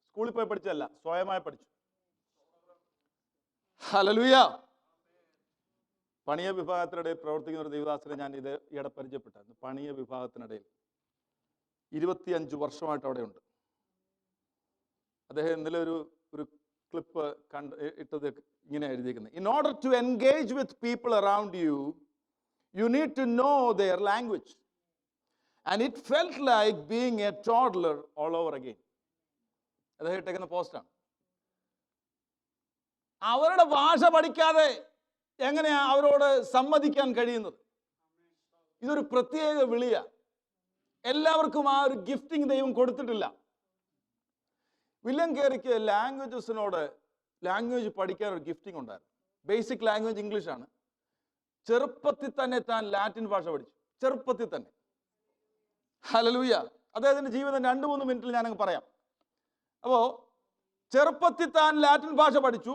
സ്കൂളിൽ പോയി പഠിച്ചതല്ല, സ്വയമായി പഠിച്ചു. ഹല്ലേലൂയ. പണിയ വിഭാഗത്തിനിടയിൽ പ്രവർത്തിക്കുന്ന ഒരു ദൈവദാസനെ ഞാൻ ഈയിടെ പരിചയപ്പെട്ടായിരുന്നു. പണിയ വിഭാഗത്തിനിടയിൽ 25 വർഷമായിട്ട് അവിടെ ഉണ്ട്. അദ്ദേഹം ഇന്നലെ ഒരു ക്ലിപ്പ് ഇട്ടത് ഇങ്ങനെ എഴുതിയിരിക്കുന്നത്: in order to engage with people around you, you need to know their language and it felt like being a toddler all over again. അദ്ദേഹം ഇട്ടേക്കുന്ന പോസ്റ്റാണ്. അവരുടെ ഭാഷ പഠിക്കാതെ എങ്ങനെയാ അവരോട് സമ്മതിക്കാൻ കഴിയുന്നത്? ഇതൊരു പ്രത്യേക വിളിയാ. എല്ലാവർക്കും ആ ഒരു ഗിഫ്റ്റിംഗ് ദൈവം കൊടുത്തിട്ടില്ല. വില്യം കേറിക്ക് ലാംഗ്വേജ് പഠിക്കാൻ ഒരു ഗിഫ്റ്റിംഗ് ഉണ്ടായിരുന്നു. ബേസിക് ലാംഗ്വേജ് ഇംഗ്ലീഷാണ്. ചെറുപ്പത്തിൽ തന്നെ താൻ ലാറ്റിൻ ഭാഷ പഠിച്ചു. ചെറുപ്പത്തിൽ തന്നെ. ഹല്ലേലൂയ. അദ്ദേഹത്തിന്റെ ജീവിതം 2-3 മിനിറ്റിൽ ഞാനങ്ങ് പറയാം. അപ്പോൾ ചെറുപ്പത്തിൽ താൻ ലാറ്റിൻ ഭാഷ പഠിച്ചു.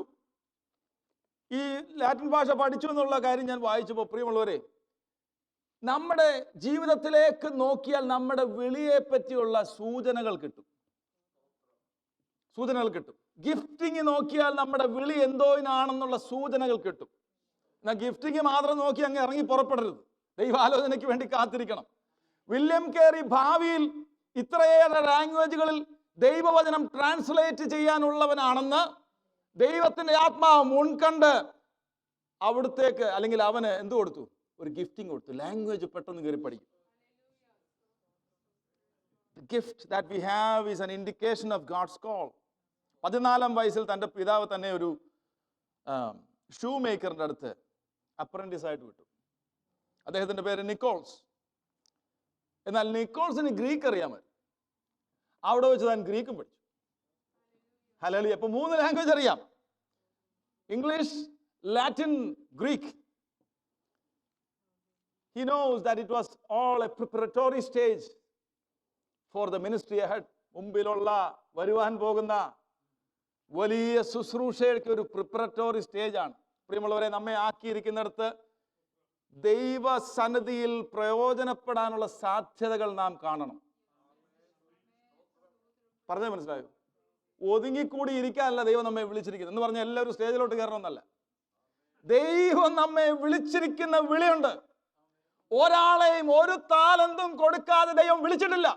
ഈ ലാറ്റിൻ ഭാഷ പഠിച്ചു എന്നുള്ള കാര്യം ഞാൻ വായിച്ചപ്പോൾ, പ്രിയമുള്ളവരെ, നമ്മുടെ ജീവിതത്തിലേക്ക് നോക്കിയാൽ നമ്മുടെ വിളിയെ പറ്റിയുള്ള സൂചനകൾ കിട്ടും. ഗിഫ്റ്റിംഗ് നോക്കിയാൽ നമ്മുടെ വിളി എന്തോയിനാണെന്നുള്ള സൂചനകൾ കിട്ടും. എന്നാൽ ഗിഫ്റ്റിംഗ് മാത്രം നോക്കി അങ്ങ് ഇറങ്ങി പുറപ്പെടരുത്. ദൈവാലോചനയ്ക്ക് വേണ്ടി കാത്തിരിക്കണം. വില്യം കേറി ഭാവിയിൽ ഇത്രയേറെ ലാംഗ്വേജുകളിൽ ദൈവവചനം ട്രാൻസ്ലേറ്റ് ചെയ്യാനുള്ളവനാണെന്ന് ദൈവത്തിന്റെ ആത്മാവ് മുൻകണ്ട് അവിടത്തേക്ക്, അല്ലെങ്കിൽ അവന് എന്ത് കൊടുത്തു? ഒരു ഗിഫ്റ്റിംഗ് കൊടുത്തു. ലാംഗ്വേജ് പെട്ടെന്ന് കയറി പഠിക്കും. The gift that we have is an indication of God's call. 14-ാം വയസ്സിൽ തൻ്റെ പിതാവ് തന്നെ ഒരു ഷൂ മേക്കറിൻ്റെ അടുത്ത് അപ്രന്റീസ് ആയിട്ട് വിട്ടു. അദ്ദേഹത്തിൻ്റെ പേര് നിക്കോൾസ്. എന്നാൽ നിക്കോൾസിന് ഗ്രീക്ക് അറിയാമായിരുന്നു. അവിടെ വെച്ച് താൻ ഗ്രീക്കും പഠിച്ചു. ഹല്ലേലൂയ. അപ്പോൾ 3 ലാംഗ്വേജ് അറിയാം: English, Latin, Greek. He knows that it was all a preparatory stage for the ministry ahead. മുമ്പിലുള്ള വരുവാൻ പോകുന്ന വലിയ ശുശ്രൂഷയ്ക്ക് ഒരു പ്രിപ്പറേറ്ററി സ്റ്റേജ് ആണ്. പ്രിയമുള്ളവരെ, നമ്മെ ആക്കിയിരിക്കുന്നിടത്ത് ദൈവസന്നിധിയിൽ പ്രയോജനപ്പെടാനുള്ള സാധ്യതകൾ നാം കാണണം. പറഞ്ഞത് മനസ്സിലായോ? ഒതുങ്ങിക്കൂടി ഇരിക്കാനല്ല ദൈവം നമ്മെ വിളിച്ചിരിക്കുന്നത്. എന്ന് പറഞ്ഞാൽ എല്ലാവരും സ്റ്റേജിലോട്ട് കയറണമെന്നല്ല. ദൈവം നമ്മെ വിളിച്ചിരിക്കുന്ന വിളിയുണ്ട്. ഒരാളെയും ഒരു താലന്തും കൊടുക്കാതെ ദൈവം വിളിച്ചിട്ടില്ല.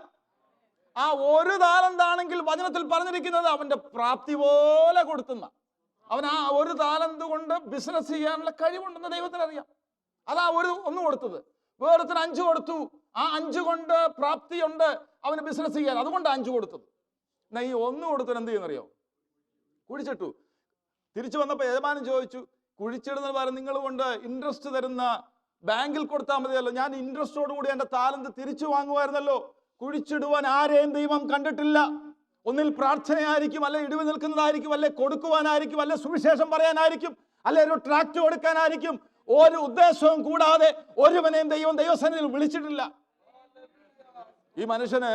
ആ ഒരു താലന്താണെങ്കിൽ വചനത്തിൽ പറഞ്ഞിരിക്കുന്നത് അവന്റെ പ്രാപ്തി പോലെ കൊടുത്തുന്ന. അവൻ ആ ഒരു താലന്ത് കൊണ്ട് ബിസിനസ് ചെയ്യാനുള്ള കഴിവുണ്ടെന്ന് ദൈവത്തിന് അറിയാം. അതാ ഒന്ന് കൊടുത്തത്. വേറൊരുത്തിന് 5 കൊടുത്തു. ആ 5 കൊണ്ട് പ്രാപ്തിയുണ്ട് അവന് ബിസിനസ് ചെയ്യാൻ, അതുകൊണ്ട് 5 കൊടുത്തത്. എന്നാ ഈ 1 കൊടുത്തത് എന്ത് ചെയ്യുന്നറിയോ? കുഴിച്ചിട്ടു. തിരിച്ചു വന്നപ്പോൾ യജമാനൻ ചോദിച്ചു, കുഴിച്ചിടുന്ന പകരം നിങ്ങൾ കൊണ്ട് ഇൻട്രസ്റ്റ് തരുന്ന ബാങ്കിൽ കൊടുത്താൽ മതിയല്ലോ, ഞാൻ ഇൻട്രസ്റ്റോടുകൂടി എൻ്റെ താലന്ത് തിരിച്ചു വാങ്ങുമായിരുന്നല്ലോ. കുഴിച്ചിടുവാൻ ആരെയും ദൈവം കണ്ടിട്ടില്ല. ഒന്നിൽ പ്രാർത്ഥനയായിരിക്കും, അല്ലെ ഇടിവ് നിൽക്കുന്നതായിരിക്കും, അല്ലെ കൊടുക്കുവാനായിരിക്കും, അല്ലെ സുവിശേഷം പറയാനായിരിക്കും, അല്ലെ ഒരു ട്രാക്ട് കൊടുക്കാനായിരിക്കും. ഒരു ഉദ്ദേശവും കൂടാതെ ഒരുവനെയും ദൈവം ദൈവസന്നിധിയിൽ വിളിച്ചിട്ടില്ല. ഈ മനുഷ്യന്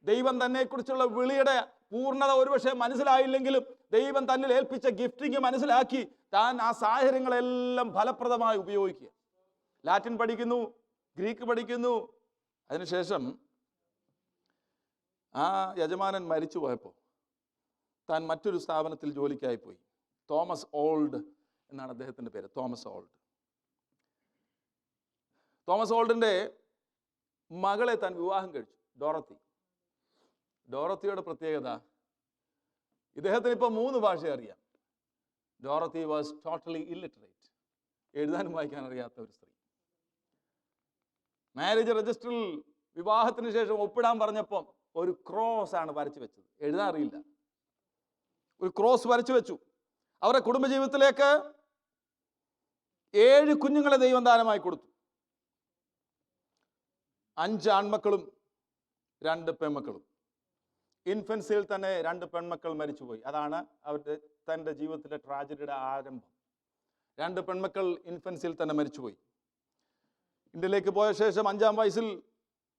ദൈവം തന്നെ കുറിച്ചുള്ള വിളിയുടെ പൂർണ്ണത ഒരുപക്ഷെ മനസ്സിലായില്ലെങ്കിലും ദൈവം തന്നിൽ ഏൽപ്പിച്ച ഗിഫ്റ്റിങ് മനസ്സിലാക്കി താൻ ആ സാഹചര്യങ്ങളെല്ലാം ഫലപ്രദമായി ഉപയോഗിക്കുക. ലാറ്റിൻ പഠിക്കുന്നു, ഗ്രീക്ക് പഠിക്കുന്നു. അതിനുശേഷം ആ യജമാനൻ മരിച്ചു പോയപ്പോൾ താൻ മറ്റൊരു സ്ഥാപനത്തിൽ ജോലിക്കായി പോയി. തോമസ് ഓൾഡ് എന്നാണ് അദ്ദേഹത്തിൻ്റെ പേര്. തോമസ് ഓൾഡിൻ്റെ മകളെ താൻ വിവാഹം കഴിച്ചു, ഡോറത്തി. ഡോറത്തിയുടെ പ്രത്യേകത, ഇദ്ദേഹത്തിന് ഇപ്പോൾ 3 ഭാഷ അറിയാം. ഡോറത്തി വാസ് ടോട്ടലി ഇല്ലിറ്ററേറ്റ്, എഴുതാനും വായിക്കാൻ അറിയാത്ത ഒരു സ്ത്രീ. മാരേജ് രജിസ്റ്ററിൽ വിവാഹത്തിന് ശേഷം ഒപ്പിടാൻ പറഞ്ഞപ്പം ഒരു ക്രോസ് ആണ് വരച്ചു വെച്ചത്. എഴുതാൻ അറിയില്ല, ഒരു ക്രോസ് വരച്ചു വെച്ചു. അവരുടെ കുടുംബജീവിതത്തിലേക്ക് 7 കുഞ്ഞുങ്ങളെ ദൈവം ദാനമായി കൊടുത്തു. 5 ആൺമക്കളും 2 പെൺമക്കളും. ഇൻഫൻസിൽ തന്നെ 2 പെൺമക്കൾ മരിച്ചുപോയി. അതാണ് അവരുടെ തൻ്റെ ജീവിതത്തിലെ ട്രാജഡിയുടെ ആരംഭം. 2 പെൺമക്കൾ ഇൻഫൻസിൽ തന്നെ മരിച്ചുപോയി. ഇന്ത്യയിലേക്ക് പോയ ശേഷം 5-ാം വയസ്സിൽ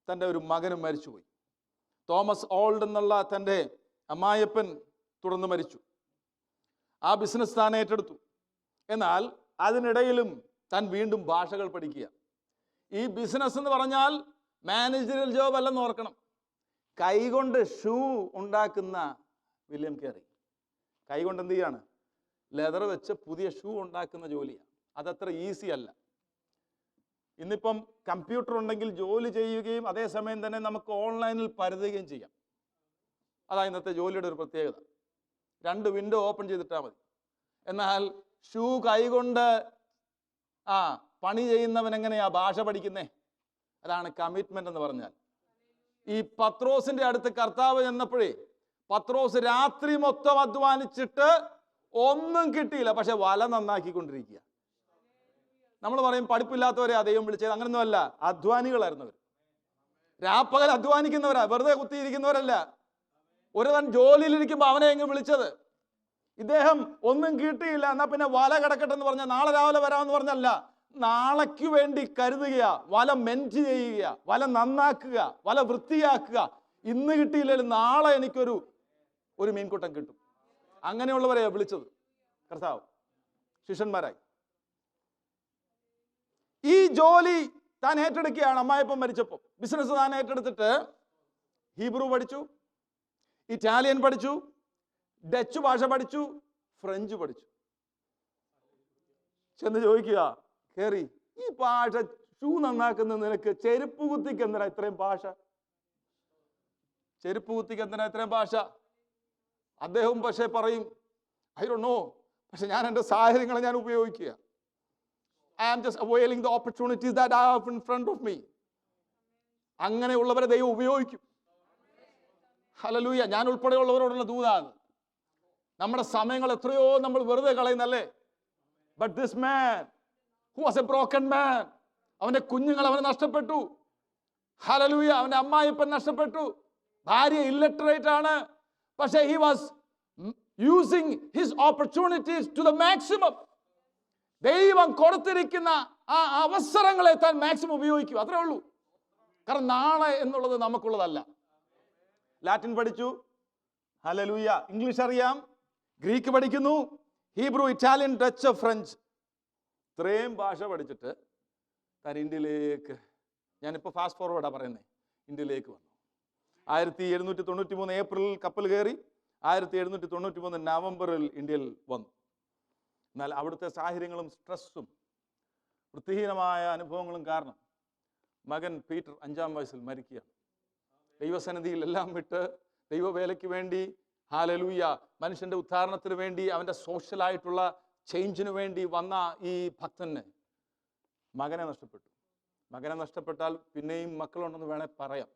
തൻ്റെ ഒരു മകനും മരിച്ചുപോയി. തോമസ് ഓൾഡ് എന്നുള്ള തൻ്റെ അമ്മായപ്പൻ തുടർന്ന് മരിച്ചു. ആ ബിസിനസ് താൻ ഏറ്റെടുത്തു. എന്നാൽ അതിനിടയിലും താൻ വീണ്ടും ഭാഷകൾ പഠിക്കുക. ഈ ബിസിനസ് എന്ന് പറഞ്ഞാൽ മാനേജറിയൽ ജോബ് അല്ലെന്ന് ഓർക്കണം. കൈകൊണ്ട് ഷൂ ഉണ്ടാക്കുന്ന വില്യം കേറി കൈകൊണ്ട് എന്ത് ചെയ്യാണ്? ലെതർ വെച്ച് പുതിയ ഷൂ ഉണ്ടാക്കുന്ന ജോലിയാണ്. അതത്ര ഈസി അല്ല. ഇന്നിപ്പം കമ്പ്യൂട്ടർ ഉണ്ടെങ്കിൽ ജോലി ചെയ്യുകയും അതേസമയം തന്നെ നമുക്ക് ഓൺലൈനിൽ പരതുകയും ചെയ്യാം. അതാണ് ഇന്നത്തെ ജോലിയുടെ ഒരു പ്രത്യേകത. 2 വിൻഡോ ഓപ്പൺ ചെയ്തിട്ടാൽ മതി. എന്നാൽ ഷൂ കൈകൊണ്ട് പണി ചെയ്യുന്നവൻ എങ്ങനെയാ ഭാഷ പഠിക്കുന്നേ? അതാണ് കമ്മിറ്റ്മെന്റ് എന്ന് പറഞ്ഞാൽ. ഈ പത്രോസിന്റെ അടുത്ത് കർത്താവ് ചെന്നപ്പോഴേ പത്രോസ് രാത്രി മൊത്തം അധ്വാനിച്ചിട്ട് ഒന്നും കിട്ടിയില്ല, പക്ഷെ വല നന്നാക്കിക്കൊണ്ടിരിക്കുക. നമ്മൾ പറയും പഠിപ്പില്ലാത്തവരെ ദൈവം വിളിച്ചത്. അങ്ങനൊന്നുമല്ല, അധ്വാനികളായിരുന്നവർ. രാപ്പകൽ അധ്വാനിക്കുന്നവരാ, വെറുതെ കുത്തിയിരിക്കുന്നവരല്ല. ഒരുവൻ ജോലിയിലിരിക്കുമ്പോൾ അവനെ എങ്ങ് വിളിച്ചത്. ഇദ്ദേഹം ഒന്നും കിട്ടിയില്ല, എന്നാ പിന്നെ വല കിടക്കട്ടെ എന്ന് പറഞ്ഞാൽ നാളെ രാവിലെ വരാമെന്ന് പറഞ്ഞല്ല, നാളേക്ക് വേണ്ടി കരുതുക, വല മെൻറ്റ് ചെയ്യുക, വല നന്നാക്കുക, വല വൃത്തിയാക്കുക. ഇന്ന് കിട്ടിയില്ലെങ്കിൽ നാളെ എനിക്കൊരു മീൻകൂട്ടം കിട്ടും. അങ്ങനെയുള്ളവരെയാ വിളിച്ചത് കർത്താവ് ശിഷ്യന്മാരായി. ഈ ജോലി താൻ ഏറ്റെടുക്കുകയാണ്. അമ്മായിപ്പം മരിച്ചപ്പോൾ ബിസിനസ് താൻ ഏറ്റെടുത്തിട്ട് ഹീബ്രു പഠിച്ചു, ഇറ്റാലിയൻ പഠിച്ചു, ഡച്ച് ഭാഷ പഠിച്ചു, ഫ്രഞ്ച് പഠിച്ചു. ചെന്ന് ചോദിക്കുക, കേറി, ഈ ഭാഷ ഷൂ നന്നാക്കുന്ന നിനക്ക് ചെരുപ്പ് കുത്തിക്ക് എന്തിനാ ഇത്രയും ഭാഷ? ചെരുപ്പ് കുത്തിക്ക് എന്തിനാ ഇത്രയും ഭാഷ? അദ്ദേഹം പക്ഷേ പറയും, ഐ ഡോണ്ട് നോ, പക്ഷെ ഞാൻ എൻ്റെ സാഹചര്യങ്ങളെ ഞാൻ ഉപയോഗിക്കുക. I am just availing the opportunities that I have in front of me. അങ്ങനെയുള്ളവരെ ദൈവം ഉപയോഗിക്കും. ഹല്ലേലൂയ. ഞാൻ ഉൾപ്പെടെയുള്ളവരോടുള്ള ദൂതാണ്. നമ്മുടെ സമയങ്ങൾ എത്രയോ നമ്മൾ വെറുതെ കളയുന്നല്ലേ. But this man who was a broken man, അവന്റെ കുഞ്ഞുങ്ങൾ അവന് നഷ്ടപ്പെട്ടു. ഹല്ലേലൂയ. അവന്റെ അമ്മായിപ്പൻ നഷ്ടപ്പെട്ടു. ഭാര്യ ഇല്ലറ്ററേറ്റ് ആണ്. പക്ഷേ he was using his opportunities to the maximum. ദൈവം കൊടുത്തിരിക്കുന്ന ആ അവസരങ്ങളെ താൻ മാക്സിമം ഉപയോഗിക്കും. അത്രേ ഉള്ളൂ. കാരണം നാളെ എന്നുള്ളത് നമുക്കുള്ളതല്ല. ലാറ്റിൻ പഠിച്ചു, ഹല്ലേലൂയ. ഇംഗ്ലീഷ് അറിയാം, ഗ്രീക്ക് പഠിക്കുന്നു, ഹീബ്രു, ഇറ്റാലിയൻ, ഡച്ച്, ഫ്രഞ്ച്. ഇത്രയും ഭാഷ പഠിച്ചിട്ട് താൻ ഇന്ത്യയിലേക്ക്, ഞാനിപ്പോൾ ഫാസ്റ്റ് ഫോർവേഡാണ് പറയുന്നത്, ഇന്ത്യയിലേക്ക് വന്നു. 1793 ഏപ്രിലിൽ കപ്പൽ കയറി 1793 നവംബറിൽ ഇന്ത്യയിൽ വന്നു. എന്നാൽ അവിടുത്തെ സാഹചര്യങ്ങളും സ്ട്രെസ്സും വൃത്തിഹീനമായ അനുഭവങ്ങളും കാരണം മകൻ പീറ്റർ 5-ാം വയസ്സിൽ മരിക്കുകയാണ്. ദൈവസന്നിധിയിൽ എല്ലാം വിട്ട് ദൈവവേലയ്ക്ക് വേണ്ടി, ഹല്ലേലൂയ, മനുഷ്യന്റെ ഉദ്ധാരണത്തിന് വേണ്ടി, അവന്റെ സോഷ്യലായിട്ടുള്ള ചേഞ്ചിന് വേണ്ടി വന്ന ഈ ഭക്തന് മകനെ നഷ്ടപ്പെട്ടു. മകനെ നഷ്ടപ്പെട്ടാൽ പിന്നെയും മക്കളുണ്ടെന്ന് വേണേൽ പറയാം,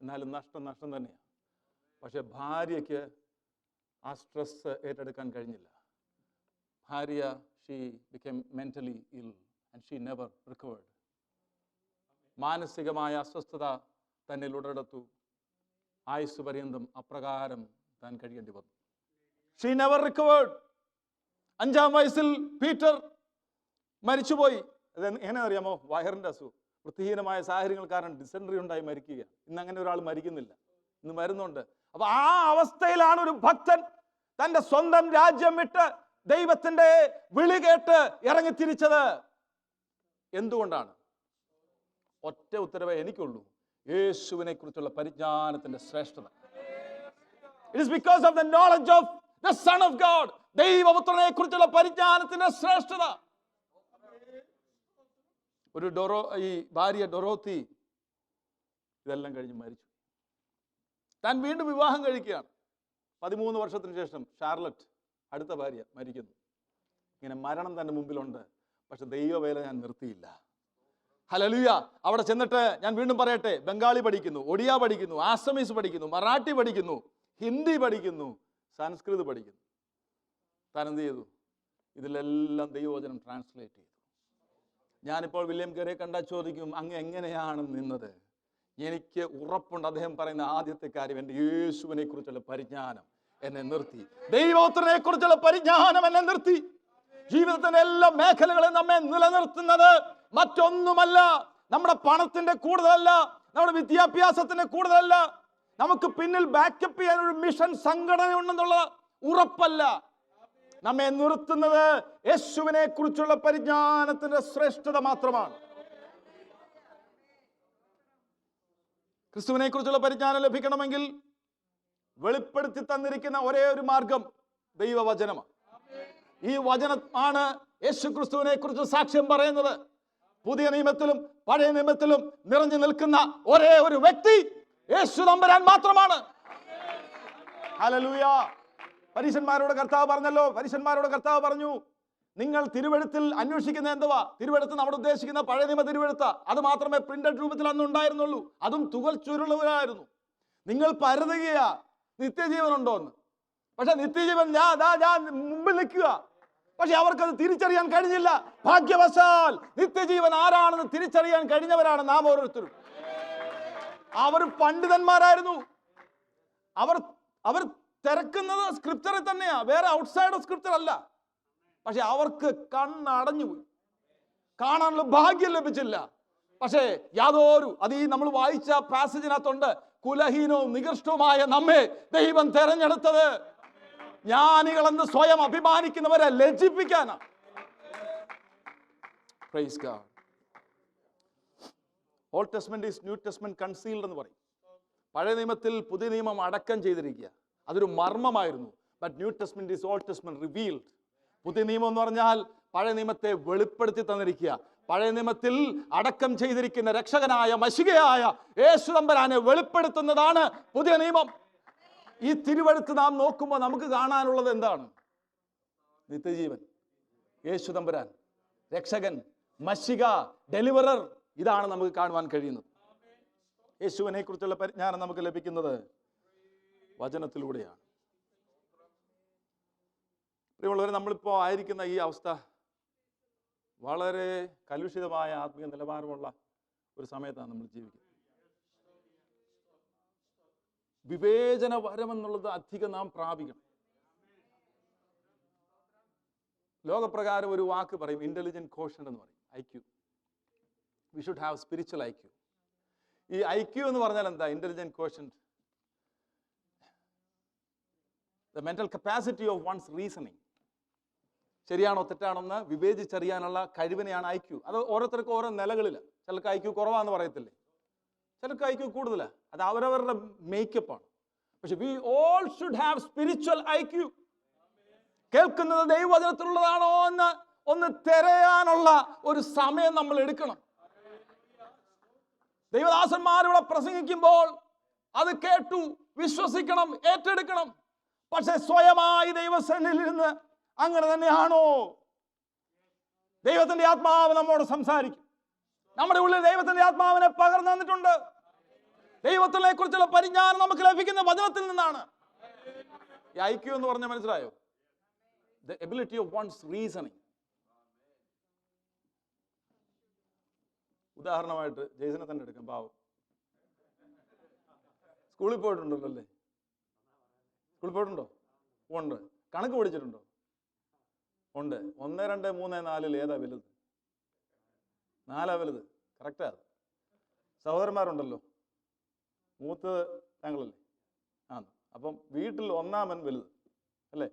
എന്നാലും നഷ്ടം തന്നെയാണ്. പക്ഷെ ഭാര്യയ്ക്ക് ആ സ്ട്രെസ് ഏറ്റെടുക്കാൻ കഴിഞ്ഞില്ല. ഭാര്യ, ഷീ ബിക്കേം മെന്റലി ഇൽ ആൻഡ് ഷീ നെവർ റിക്കവേർഡ്. മാനസികമായ അസ്വസ്ഥത തന്നെ ഉടലെടുത്തു. ആയുസ് പര്യന്തം അപ്രകാരം താൻ കഴിയേണ്ടി വന്നു. She never recovered. 5-ാം വയസ്സിൽ പീറ്റർ മരിച്ചുപോയി. അത് എങ്ങനെ അറിയാമോ? വയറിൻ്റെ അസുഖം. വൃത്തിഹീനമായ സാഹചര്യങ്ങൾ കാരണം ഡിസെൻട്രി ഉണ്ടായി മരിക്കുക. ഇന്ന് അങ്ങനെ ഒരാൾ മരിക്കുന്നില്ല, ഇന്ന് മരുന്നുണ്ട്. അപ്പൊ ആ അവസ്ഥയിലാണ് ഒരു ഭക്തൻ തന്റെ സ്വന്തം രാജ്യം വിട്ട് ദൈവത്തിന്റെ വിളി കേട്ട് ഇറങ്ങിത്തിരിച്ചത്. എന്തുകൊണ്ടാണ്? ഒറ്റ ഉത്തരവേ എനിക്കുള്ളൂ: യേശുവിനെ കുറിച്ചുള്ള പരിജ്ഞാനത്തിന്റെ ശ്രേഷ്ഠത. It is because of the knowledge of the Son of God. ദൈവപുത്രനെ കുറിച്ചുള്ള പരിജ്ഞാനത്തിന്റെ ശ്രേഷ്ഠത. ഈ ഭാര്യ ഡൊറോത്തി ഇതെല്ലാം കഴിഞ്ഞ് മരിച്ചു. താൻ വീണ്ടും വിവാഹം കഴിക്കുകയാണ്. 13 വർഷത്തിന് ശേഷം ഷാർലറ്റ്, അടുത്ത ഭാര്യ, മരിക്കുന്നു. ഇങ്ങനെ മരണം തന്റെ മുമ്പിലുണ്ട്. പക്ഷെ ദൈവവേല ഞാൻ നിർത്തിയില്ല. ഹല്ലേലൂയ. അവിടെ ചെന്നിട്ട് ഞാൻ വീണ്ടും പറയട്ടെ, ബംഗാളി പഠിക്കുന്നു, ഒഡിയ പഠിക്കുന്നു, ആസമീസ് പഠിക്കുന്നു, മറാഠി പഠിക്കുന്നു, ഹിന്ദി പഠിക്കുന്നു, സംസ്കൃത് പഠിക്കുന്നു. താൻ എന്ത് ചെയ്തു? ഇതിലെല്ലാം ദൈവവചനം ട്രാൻസ്ലേറ്റ് ചെയ്തു. ഞാനിപ്പോൾ വില്യം കെറിയെ കണ്ടാൽ ചോദിക്കും, അങ്ങ് എങ്ങനെയാണ് നിന്നത്? എനിക്ക് ഉറപ്പുണ്ട് അദ്ദേഹം പറയുന്ന ആദ്യത്തെ കാര്യം, എൻ്റെ യേശുവിനെ കുറിച്ചുള്ള പരിജ്ഞാനം എന്നെ നിർത്തി. ദൈവപുത്രനെ കുറിച്ചുള്ള പരിജ്ഞാനം എന്നെ നിർത്തി. ജീവിതത്തിന്റെ എല്ലാ മേഖലകളും നമ്മെ നിലനിർത്തുന്നത് മറ്റൊന്നുമല്ല, നമ്മുടെ പണത്തിന്റെ കൂടുതലല്ല, നമ്മുടെ വിദ്യാഭ്യാസത്തിന്റെ കൂടുതലല്ല, നമുക്ക് പിന്നിൽ ബാക്കപ്പ് ചെയ്യാൻ ഒരു മിഷൻ സംഘടന ഉണ്ടെന്നുള്ള ഉറപ്പല്ല. നമ്മെ നിർത്തുന്നത് യേശുവിനെ കുറിച്ചുള്ള പരിജ്ഞാനത്തിന്റെ ശ്രേഷ്ഠത മാത്രമാണ്. ക്രിസ്തുവിനെ കുറിച്ചുള്ള പരിജ്ഞാനം ലഭിക്കണമെങ്കിൽ വെളിപ്പെടുത്തി തന്നിരിക്കുന്ന ഒരേ ഒരു മാർഗം ദൈവവചനമാണ്. ഈ വചനമാണ് യേശു ക്രിസ്തുവിനെ കുറിച്ച് സാക്ഷ്യം പറയുന്നത്. പുതിയ നിയമത്തിലും പഴയ നിയമത്തിലും നിറഞ്ഞു നിൽക്കുന്ന ഒരേ ഒരു വ്യക്തി യേശു തമ്പുരാൻ മാത്രമാണ്. ഹല്ലേലൂയ. പരീശന്മാരോട് കർത്താവ് പറഞ്ഞല്ലോ, പരീശന്മാരോട് കർത്താവ് പറഞ്ഞു, നിങ്ങൾ തിരുവെഴുത്തിൽ അന്വേഷിക്കുന്ന എന്തുവാ? തിരുവെഴുത്ത് നമ്മൾ ഉദ്ദേശിക്കുന്ന പഴയ നിയമ തിരുവെഴുത്ത. അത് മാത്രമേ പ്രിന്റഡ് രൂപത്തിൽ അന്ന് ഉണ്ടായിരുന്നുള്ളൂ. അതും തുകൽ ചുരുളവരായിരുന്നു. നിങ്ങൾ പരതുകയാ നിത്യജീവൻ ഉണ്ടോന്ന്. പക്ഷെ നിത്യജീവൻ ഞാൻ മുമ്പിൽ നിൽക്കുക. പക്ഷെ അവർക്കത് തിരിച്ചറിയാൻ കഴിഞ്ഞില്ല. ഭാഗ്യവശാൽ നിത്യജീവൻ ആരാണെന്ന് തിരിച്ചറിയാൻ കഴിഞ്ഞവരാണ് നാം ഓരോരുത്തരും. അവർ പണ്ഡിതന്മാരായിരുന്നു. അവർ തിരക്കുന്നത് സ്ക്രിപ്റ്ററിൽ തന്നെയാ, വേറെ ഔട്ട്സൈഡ് ഓഫ് സ്ക്രിപ്റ്റർ അല്ല. പക്ഷെ അവർക്ക് കണ്ണടഞ്ഞുപോയി, കാണാനുള്ള ഭാഗ്യം ലഭിച്ചില്ല. പക്ഷേ അത് ഈ നമ്മൾ വായിച്ച പാസേജിനകത്തുണ്ട്, കുലഹീനവും നികൃഷ്ടവുമായ നമ്മെ ദൈവം തെരഞ്ഞെടുത്തത് ജ്ഞാനികളെന്ന് സ്വയം അഭിമാനിക്കുന്നവരെ ലജ്ജിപ്പിക്കാനാണ്. Praise God. Old Testament is New Testament concealed എന്ന് പറയും. പഴയ നിയമത്തിൽ പുതിയ നിയമം അടക്കം ചെയ്തിരിക്കുക, അതൊരു മർമ്മമായിരുന്നു. But New Testament is Old Testament revealed. പുതിയ നിയമം എന്ന് പറഞ്ഞാൽ പഴയ നിയമത്തെ വെളിപ്പെടുത്തി തന്നിരിക്കുക. പഴയ നിയമത്തിൽ അടക്കം ചെയ്തിരിക്കുന്ന രക്ഷകനായ മശിഹയായ യേശു തമ്പുരാനെ വെളിപ്പെടുത്തുന്നതാണ് പുതിയ നിയമം. ഈ തിരുവെഴുത്ത് നാം നോക്കുമ്പോൾ നമുക്ക് കാണാനുള്ളത് എന്താണ്? നിത്യജീവൻ, യേശു തമ്പുരാൻ, രക്ഷകൻ, മശിഹ, ഡെലിവറർ. ഇതാണ് നമുക്ക് കാണുവാൻ കഴിയുന്നത്. യേശുവിനെ കുറിച്ചുള്ള പരിജ്ഞാനം നമുക്ക് ലഭിക്കുന്നത് വചനത്തിലൂടെയാണ്. പ്രിയമുള്ളവരെ, നമ്മളിപ്പോൾ ആയിരിക്കുന്ന ഈ അവസ്ഥ വളരെ കലുഷിതമായ ആത്മീയ നിലവാരമുള്ള ഒരു സമയത്താണ് നമ്മൾ ജീവിക്കുന്നത്. വിവേചന വരമെന്നുള്ളത് അധികം നാം പ്രാപിക്കണം. ലോകപ്രകാരം ഒരു വാക്ക് പറയും, ഇന്റലിജന്റ് കോഷ്യന്റ് എന്ന് പറയും, IQ. We should have spiritual IQ. ഈ IQ എന്ന് പറഞ്ഞാൽ എന്താ? Intelligent quotient, the mental capacity of one's reasoning. ശരിയാണോ തെറ്റാണോന്ന് വിവേചിച്ചറിയാനുള്ള കഴിവിനെയാണ് IQ. അത് ഓരോരുത്തർക്കും ഓരോ നിലകളിൽ. ചിലർക്ക് IQ കുറവാന്ന് പറയത്തില്ലേ, ചിലർക്ക് IQ കൂടുതലാണ്. അത് അവരവരുടെ മേക്കപ്പാണ്. പക്ഷെ we all should have spiritual IQ. കേൾക്കുന്നത് ദൈവവചനത്തിലുള്ളതാണോ എന്ന് ഒന്ന് തിരയാനുള്ള ഒരു സമയം നമ്മൾ എടുക്കണം. ദൈവദാസന്മാരിവിടെ പ്രസംഗിക്കുമ്പോൾ അത് കേട്ടു വിശ്വസിക്കണം, ഏറ്റെടുക്കണം. പക്ഷെ സ്വയമായി ദൈവസന്നിധിയിൽ ഇരുന്ന് അങ്ങനെ തന്നെയാണോ? ദൈവത്തിന്റെ ആത്മാവ് നമ്മോട് സംസാരിക്കും. നമ്മുടെ ഉള്ളിൽ ദൈവത്തിന്റെ ആത്മാവിനെ പകർന്നു തന്നിട്ടുണ്ട്. ദൈവത്തിനെ കുറിച്ചുള്ള പരിജ്ഞാനം നമുക്ക് ലഭിക്കുന്ന വചനത്തിൽ നിന്നാണ്. ഈ ഐക്യം എന്ന് പറഞ്ഞാൽ മനസ്സിലായോ? The ability of one's reasoning. ഉദാഹരണമായിട്ട് ജെയ്സനെ തന്നെ എടുക്കാം. പാവം സ്കൂളിൽ പോയിട്ടുണ്ടല്ലോ അല്ലേ? സ്കൂളിൽ പോയിട്ടുണ്ടോ? ഉണ്ട്. കണക്ക് പഠിച്ചിട്ടുണ്ടോ? ഉണ്ട്. 1, 2, 3, 4 ഏതാ വലുത്? 4 വലുത്. കറക്റ്റാ. സഹോദരന്മാരുണ്ടല്ലോ, മൂത്ത് താങ്കളല്ലേ? ആ, അപ്പം വീട്ടിൽ ഒന്നാമൻ വലുത് അല്ലേ?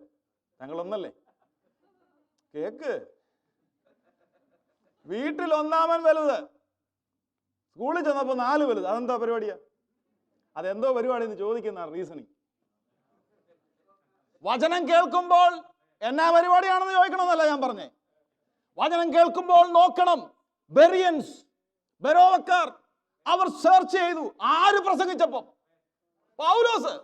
താങ്കൾ ഒന്നല്ലേ? കേക്ക്. വീട്ടിൽ ഒന്നാമൻ വലുത്, സ്കൂളിൽ ചെന്നപ്പോ 4 വലുത്. അതെന്താ പരിപാടിയാ? അതെന്തോ പരിപാടി എന്ന് ചോദിക്കുന്ന റീസണിങ്. വചനം കേൾക്കുമ്പോൾ എന്നാ പരിപാടിയാണെന്ന് ചോദിക്കണമെന്നല്ല ഞാൻ പറഞ്ഞേ. വചനം കേൾക്കുമ്പോൾ നോക്കണം. ബെറിയൻസ്, ബെരോവക്കാർ അവർ സെർച്ച് ചെയ്തു. ആര് പ്രസംഗിച്ചപ്പോ? പൗലോസ്.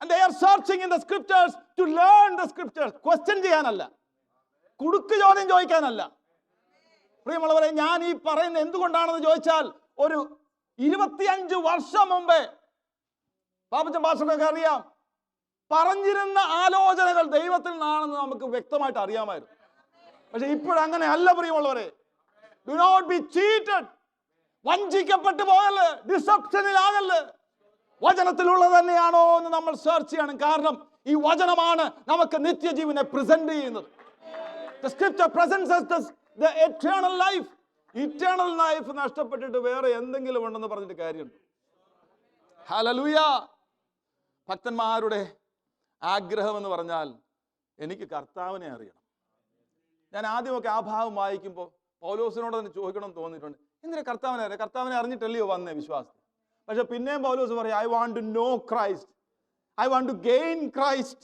And they are searching in the scriptures to learn the scriptures. Question ചെയ്യാനല്ല, കുടുക്ക് ചോദ്യം ചോദിക്കാനല്ല. പ്രിയമുള്ളവരെ, ഞാൻ ഈ പറയുന്നത് എന്തുകൊണ്ടാണെന്ന് ചോദിച്ചാൽ, ഒരു 25 വർഷം മുമ്പേ പാപ്പച്ചൻ പാസ്റ്റർക്കൊക്കെ അറിയാം, പറഞ്ഞിരുന്ന ആലോചനകൾ ദൈവത്തിൽ നിന്നാണെന്ന് നമുക്ക് വ്യക്തമായിട്ട് അറിയാമായിരുന്നു. പക്ഷെ ഇപ്പോഴങ്ങനെ അല്ല പ്രിയമുള്ളവരെ. Do not be cheated. വഞ്ചിക്കപ്പെട്ടു പോകല്ലേ, ഡിസപ്ഷനിലാകല്ലേ. വചനത്തിലുള്ളത് തന്നെയാണോ എന്ന് നമ്മൾ സെർച്ച് ചെയ്യണം. കാരണം ഈ വചനമാണ് നമുക്ക് നിത്യജീവനെ പ്രസന്റ് ചെയ്യുന്നത്. The scripture presents us the eternal life. Eternal life നഷ്ടപ്പെട്ടിട്ട് വേറെ എന്തെങ്കിലും ഉണ്ടെന്ന് പറഞ്ഞിട്ട് കാര്യമുണ്ട്? ഹല്ലേലൂയ. ഭക്തന്മാരുടെ ആഗ്രഹം എന്ന് പറഞ്ഞാൽ എനിക്ക് കർത്താവിനെ അറിയണം. ഞാൻ ആദ്യമൊക്കെ ആ ഭാഗം വായിക്കുമ്പോൾ പൗലോസിനോട് തന്നെ ചോദിക്കണം എന്ന് തോന്നിയിട്ടുണ്ട്. എന്തിനാ കർത്താവിനെ അറിയാം? കർത്താവിനെ അറിഞ്ഞിട്ടല്ലയോ വന്നേ വിശ്വാസത്തിൽ. പക്ഷെ പിന്നെയും പൗലോസ് പറയും, I want to know Christ, I want to gain Christ.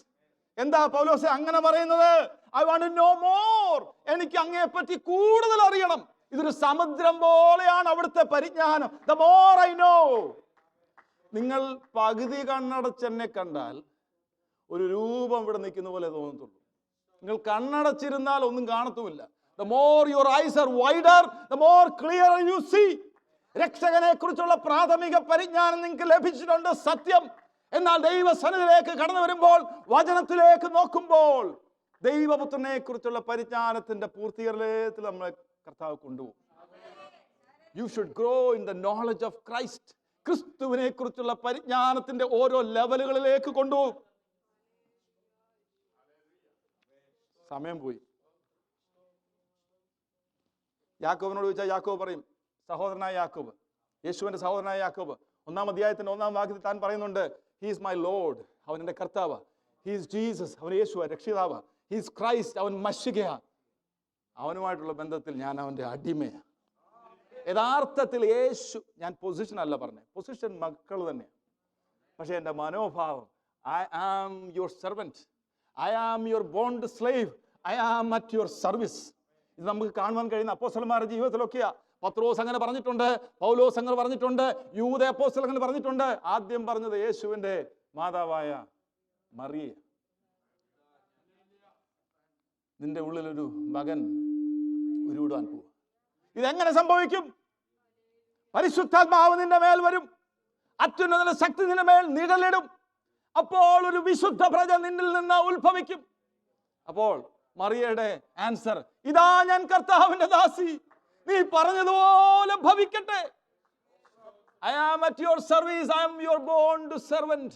എന്താ പൗലോസ് അങ്ങനെ പറയുന്നത്? I want to know more. എനിക്ക് അങ്ങയെപ്പറ്റി കൂടുതൽ അറിയണം. ഇതൊരു സമുദ്രം പോലെയാണ് അവിടുത്തെ പരിജ്ഞാനം. The more I know. നിങ്ങൾ പകുതി കണ്ണടച്ചെന്നെ കണ്ടാൽ ഒരു രൂപം ഇവിടെ നിൽക്കുന്ന പോലെ തോന്നത്തുള്ളൂ. നിങ്ങൾ കണ്ണടച്ചിരുന്നാൽ ഒന്നും കാണത്തുമില്ല. The more your eyes are wider, the more clear you see. രക്ഷകനെ കുറിച്ചുള്ള പ്രാഥമിക പരിജ്ഞാനം നിങ്ങൾക്ക് ലഭിച്ചിട്ടുണ്ട്, സത്യം. എന്നാൽ ദൈവസന്നിധിയിലേക്ക് കടന്നു വരുമ്പോൾ, വചനത്തിലേക്ക് നോക്കുമ്പോൾ, ദൈവപുത്രനെ കുറിച്ചുള്ള പരിജ്ഞാനത്തിന്റെ പൂർത്തീകരണത്തിൽ നമ്മളെ കർത്താവ് കൊണ്ടുപോകും. You should grow in the knowledge of Christ. ക്രിസ്തുവിനെ കുറിച്ചുള്ള പരിജ്ഞാനത്തിന്റെ ഓരോ ലെവലുകളിലേക്ക് കൊണ്ടുപോകും. സമയം പോയി. യാക്കോബിനോട് ചോദിച്ചാൽ യാക്കോബ് പറയും, സഹോദരനായ യാക്കോബ്, യേശുവിന്റെ സഹോദരനായ യാക്കോബ് 1-ാം അധ്യായത്തിന്റെ 1-ാം വാക്യത്തിൽ താൻ പറയുന്നുണ്ട്, ഹി ഈസ് മൈ ലോർഡ്, അവൻ എൻ്റെ കർത്താവ്. ഹി ഈസ് ജീസസ്, അവൻ യേശുവ രക്ഷിതാവ്. ഹി ഈസ് ക്രൈസ്റ്റ്, അവൻ മശികയാ. അവനുമായിട്ടുള്ള ബന്ധത്തിൽ ഞാൻ അവൻ്റെ അടിമയാണ്. യഥാർത്ഥത്തിൽ യേശു, ഞാൻ പൊസിഷൻ അല്ല പറഞ്ഞത്, പൊസിഷൻ മക്കൾ തന്നെയാണ്. പക്ഷെ എൻ്റെ മനോഭാവം, I am your servant, I am your bond slave, I am at your service. ഇത് നമുക്ക് കാണുവാൻ കഴിയുന്ന അപ്പോസ്തലന്മാരുടെ ജീവിതത്തിലൊക്കെയാ. പത്രോസ് അങ്ങനെ പറഞ്ഞിട്ടുണ്ട്, പൗലോസ് അങ്ങനെ പറഞ്ഞിട്ടുണ്ട്, യൂദ അപ്പോസ്തലൻ അങ്ങനെ പറഞ്ഞിട്ടുണ്ട്. ആദ്യം പറഞ്ഞത് യേശുവിൻ്റെ മാതാവായ മറിയ. നിന്റെ ഉള്ളിലൊരു മകൻ ഉരുവിടാൻ പോവുക. ഇതെങ്ങനെ സംഭവിക്കും? പരിശുദ്ധാത്മാവ് നിന്റെ മേൽ വരും, അത്യുന്നത ശക്തി നിന്റെ മേൽ നിഴലിടും. അപ്പോൾ ഒരു വിശുദ്ധ പ്രജ നിന്നിൽ നിന്ന് ഉത്ഭവിക്കും. അപ്പോൾ മറിയയുടെ ആൻസർ, ഇതാ ഞാൻ കർത്താവിന്റെ ദാസി, നീ പറഞ്ഞതുപോലെ ഭവിക്കട്ടെ. I am at your service, I am your bond servant.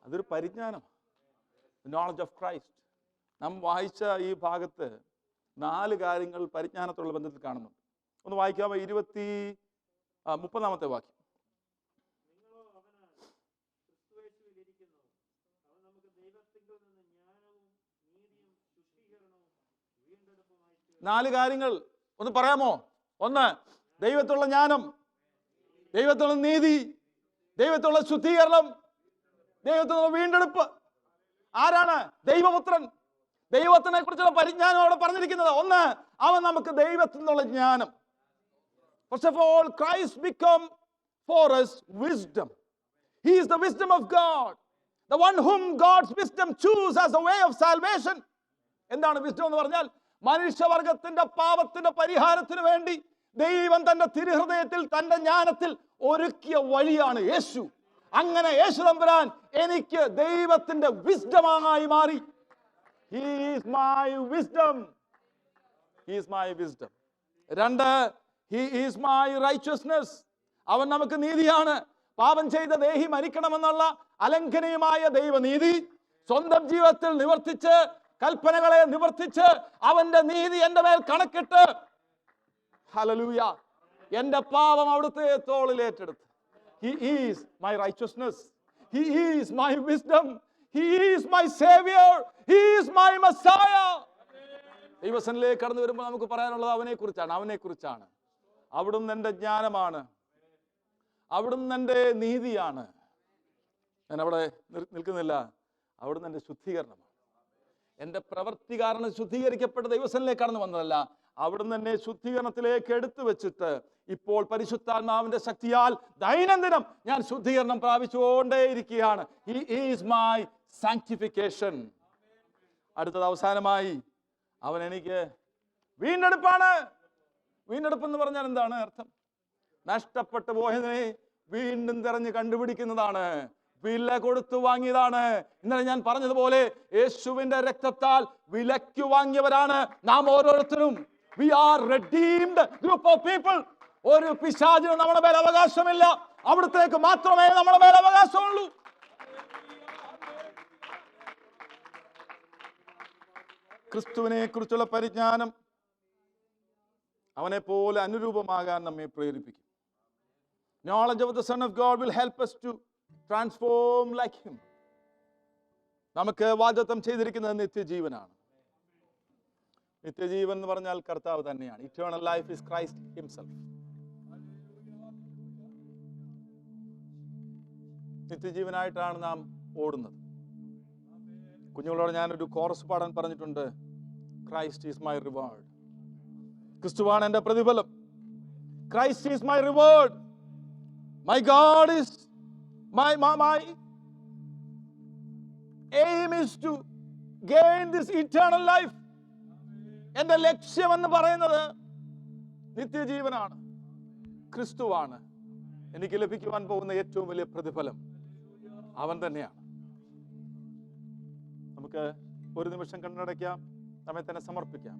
അതൊരു പരിജ്ഞാനം, നോളജ് ഓഫ് ക്രൈസ്റ്റ്. നാം വായിച്ച ഈ ഭാഗത്ത് 4 കാര്യങ്ങൾ പരിജ്ഞാനത്തോടുള്ള ബന്ധത്തിൽ കാണുന്നുണ്ട്. ഒന്ന് വായിക്കാമോ? 30-ാമത്തെ വാക്യം. 4 കാര്യങ്ങൾ ഒന്ന് പറയാമോ? 1, ദൈവത്തിലുള്ള ജ്ഞാനം, ദൈവത്തിലുള്ള നീതി, ദൈവത്തിലുള്ള ശുദ്ധീകരണം, ദൈവത്തിലുള്ള വീണ്ടെടുപ്പ്. ആരാണ്? ദൈവപുത്രൻ. ദൈവത്തിനെ കുറിച്ചുള്ള പരിജ്ഞാനം അവിടെ പറഞ്ഞിരിക്കുന്നത്. 1, അവൻ നമുക്ക് ദൈവത്തിൽ നിന്നുള്ള ജ്ഞാനം. First of all, Christ become for us wisdom. He is the wisdom of God. The one whom God's wisdom choose as a way of salvation. എന്താണ് വിസ്ഡം എന്ന് പറഞ്ഞാൽ? മനുഷ്യവർഗത്തിന്റെ പാപത്തിന്റെ പരിഹാരത്തിന് വേണ്ടി ദൈവം തന്റെ തിരുഹൃദയത്തിൽ തന്റെ ജ്ഞാനത്തിൽ ഒരുക്കിയ വഴിയാണ് യേശു. അങ്ങനെ യേശു തമ്പുരാൻ എനിക്ക് ദൈവത്തിന്റെ വിസ്ഡമായി മാറി. He is my wisdom. He is my wisdom. രണ്ട്, He is my righteousness. അവൻ നമുക്ക് നീതിയാണ്. പാപം ചെയ്ത ദേഹി മരിക്കണമെന്നുള്ള അലംഘനീയമായ ദൈവനീതി സ്വന്തം ജീവിതത്തിൽ നിവർത്തിച്ച്, കൽപ്പനകളെ നിവർത്തിച്ച്, അവന്റെ നീതി എന്റെ മേൽ കണക്കിട്ട്, ഹല്ലേലൂയ, എന്റെ പാപം അവിടുത്തെ തോളിൽ ഏറ്റെടുത്ത്. He is my righteousness. He is my wisdom. He is my savior. He is my Messiah. ദൈവസന്നിധിയിലേക്ക് കടന്നു വരുമ്പോൾ നമുക്ക് പറയാനുള്ളത് അവനെക്കുറിച്ചാണ്. അവിടുന്ന് എൻ്റെ ജ്ഞാനമാണ്, അവിടുന്ന് എൻ്റെ നീതിയാണ്. ഞാൻ അവിടെ നിൽക്കുന്നില്ല. അവിടുന്ന് എൻ്റെ ശുദ്ധീകരണമാണ്. എൻ്റെ പ്രവൃത്തി കാരണം ശുദ്ധീകരിക്കപ്പെട്ട ദൈവസന്നിധിയിലേക്ക് കടന്നു വന്നതല്ല, അവിടുന്ന് എന്നെ ശുദ്ധീകരണത്തിലേക്ക് എടുത്തു വെച്ചിട്ട് ഇപ്പോൾ പരിശുദ്ധാത്മാവിന്റെ ശക്തിയാൽ ദൈനംദിനം ഞാൻ ശുദ്ധീകരണം പ്രാപിച്ചുകൊണ്ടേയിരിക്കുകയാണ്. He is my sanctification. അടുത്തത് അവസാനമായി അവൻ എനിക്ക് വീണ്ടെടുപ്പാണ്. വീണ്ടെടുപ്പ് എന്ന് പറഞ്ഞാൽ എന്താണ് അർത്ഥം? നഷ്ടപ്പെട്ടു പോയതിനെ വീണ്ടും തിരഞ്ഞ് കണ്ടുപിടിക്കുന്നതാണ്. വില കൊടുത്തു വാങ്ങിയതാണ്. ഇന്നലെ ഞാൻ പറഞ്ഞതുപോലെ യേശുവിന്റെ രക്തത്താൽ വിലയ്ക്ക് വാങ്ങിയവരാണ് നാം ഓരോരുത്തരും. We are redeemed group of people. ഒരു പിശാചിനും നമ്മുടെ മേൽ അവകാശമില്ല. അവിടത്തേക്ക് മാത്രമേ നമ്മുടെ മേൽ അവകാശമുള്ളൂ. ക്രിസ്തുവിനെ കുറിച്ചുള്ള പരിജ്ഞാനം അവനെ പോലെ അനുരൂപമാകാൻ നമ്മെ പ്രേരിപ്പിക്കും. Knowledge of the Son of God will help us to transform like him. നമുക്ക് വാഗ്ദത്തം ചെയ്തിരിക്കുന്നത് നിത്യജീവനാണ്. നിത്യജീവൻ എന്ന് പറഞ്ഞാൽ കർത്താവ് തന്നെയാണ്. Eternal life is Christ himself. നിത്യജീവനായിട്ടാണ് നാം ഓടുന്നത്. കുഞ്ഞുങ്ങളോട് ഞാനൊരു കോറസ് പാടാൻ പറഞ്ഞിട്ടുണ്ട്. Christ is my reward. ക്രിസ്തുവാണ് എൻ്റെ പ്രതിഫലം. Christ is my reward. My God is my aim is to gain this eternal life. എൻ്റെ ലക്ഷ്യം എന്ന് പറയുന്നത് നിത്യജീവനാണ്, ക്രിസ്തുവാണ്. എനിക്ക് ലഭിക്കുവാൻ പോകുന്ന ഏറ്റവും വലിയ പ്രതിഫലം അവൻ തന്നെയാണ്. നമുക്ക് ഒരു നിമിഷം കണ്ണടയ്ക്കാം, നമ്മെ തന്നെ സമർപ്പിക്കാം.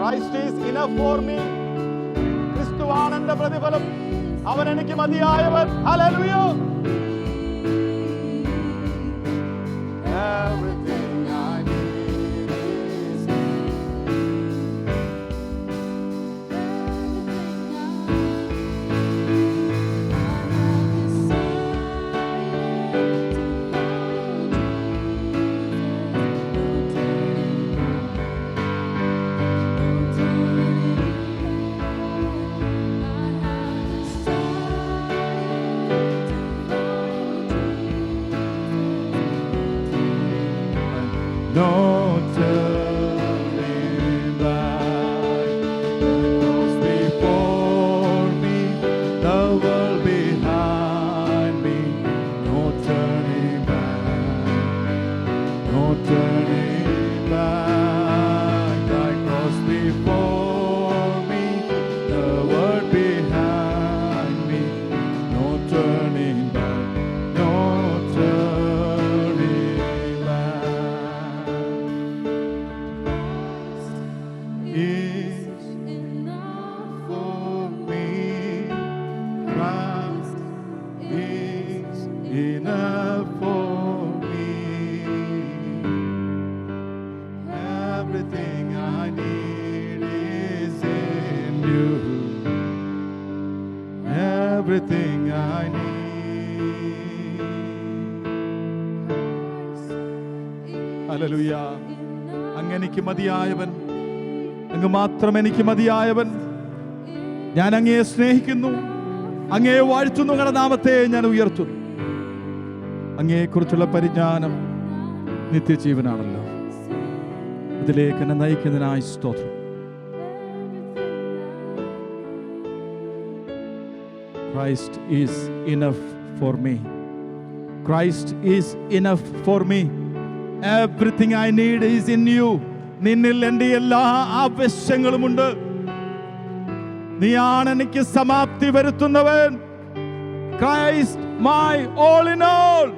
Christ is enough for me. ക്രിസ്തുവാണ് എൻ്റെ പ്രതിഫലം. അവൻ എനിക്ക് മതിയായവൻ. Hallelujah. No turning back. The cross before me, the world behind. no turning back. Thy cross before me, the word behind me, no turning back, no turning back. Is enough for me. Christ is enough for me. Everything I need is in you. Everything I need. Hallelujah. അങ്ങെനിക്ക് മതിയായവൻ, അങ്ങ് മാത്രം എനിക്ക് മതിയായവൻ. ഞാൻ അങ്ങയെ സ്നേഹിക്കുന്നു, അങ്ങയെ വാഴ്ത്തുന്നു, അങ്ങയുടെ നാമത്തെ ഞാൻ ഉയർത്തുന്നു. അങ്ങയെക്കുറിച്ചുള്ള പരിജ്ഞാനം നിത്യജീവനാണല്ലോ. ഇതിലേക്ക് എന്നെ നയിക്കുന്നതിനായി സ്തോത്രം. Christ is enough for me. Christ is enough for me. Everything I need is in you. നിന്നിൽ എൻ്റെ എല്ലാ ആവശ്യങ്ങളുമുണ്ട്. നീയാണ് എനിക്ക് സമാപ്തി വരുത്തുന്നവൻ. Christ my all in all.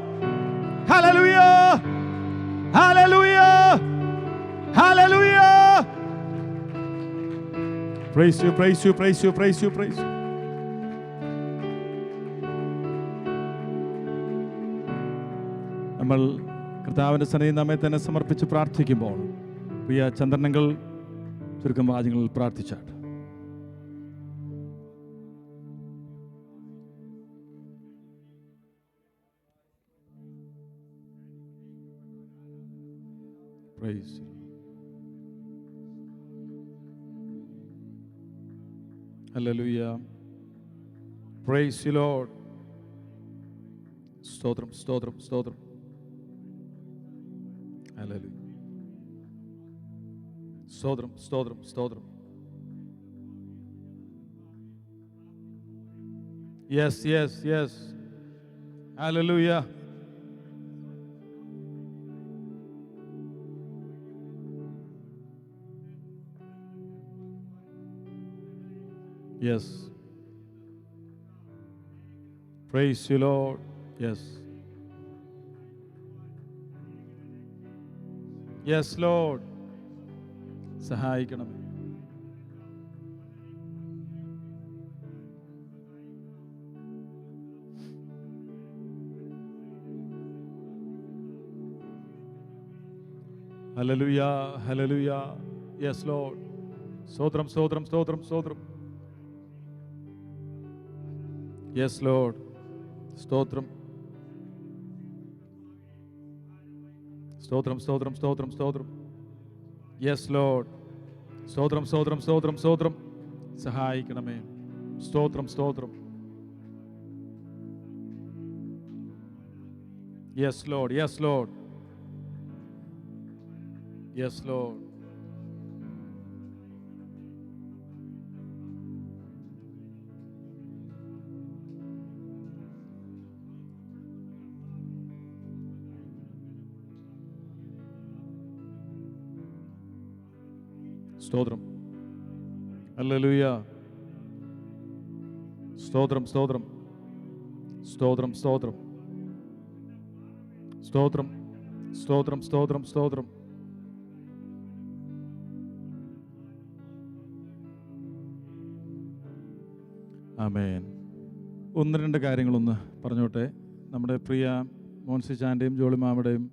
Hallelujah. Hallelujah. Hallelujah. Praise you, praise you, praise you, praise you, praise you. നമ്മൾ കർത്താവിൻ്റെ സന്നിധിയിൽ നമ്മെ തന്നെ സമർപ്പിച്ച് പ്രാർത്ഥിക്കുമ്പോൾ പ്രിയ ചന്ദ്രനങ്ങൾ ചുരുക്കം വാചകങ്ങളിൽ പ്രാർത്ഥിച്ചാട്ട്. Praise you. Hallelujah. Praise you, Lord. സ്തോത്രം, സ്തോത്രം, സ്തോത്രം. Hallelujah. സ്തോത്രം, സ്തോത്രം, സ്തോത്രം. Yes, yes, yes. Hallelujah. Yes. Praise you, Lord. Yes. Yes, Lord. സഹായിക്കണമേ. Hallelujah, hallelujah. Yes, Lord. സ്തോത്രം, സ്തോത്രം, സ്തോത്രം, സ്തോത്രം. Yes, Lord. സ്തോത്രം, സ്തോത്രം, സ്തോത്രം, സ്തോത്രം, സ്തോത്രം. Yes, Lord. സ്തോത്രം, സ്തോത്രം, സ്തോത്രം, സ്തോത്രം. സഹായിക്കണമേ. സ്തോത്രം, സ്തോത്രം. Yes, Lord. Yes, Lord. Yes, Lord. സ്തോത്രം. ഹല്ലേലൂയ. സ്തോത്രം, സ്തോത്രം, സ്തോത്രം, സ്തോത്രം, സ്തോത്രം, സ്തോത്രം, സ്തോത്രം, സ്തോത്രം. ആമേൻ. ഒന്ന് രണ്ട് കാര്യങ്ങളൊന്ന് പറഞ്ഞോട്ടെ. നമ്മുടെ പ്രിയ മോൻസി ചാൻ്റെയും ജോളിമാമയുടെയും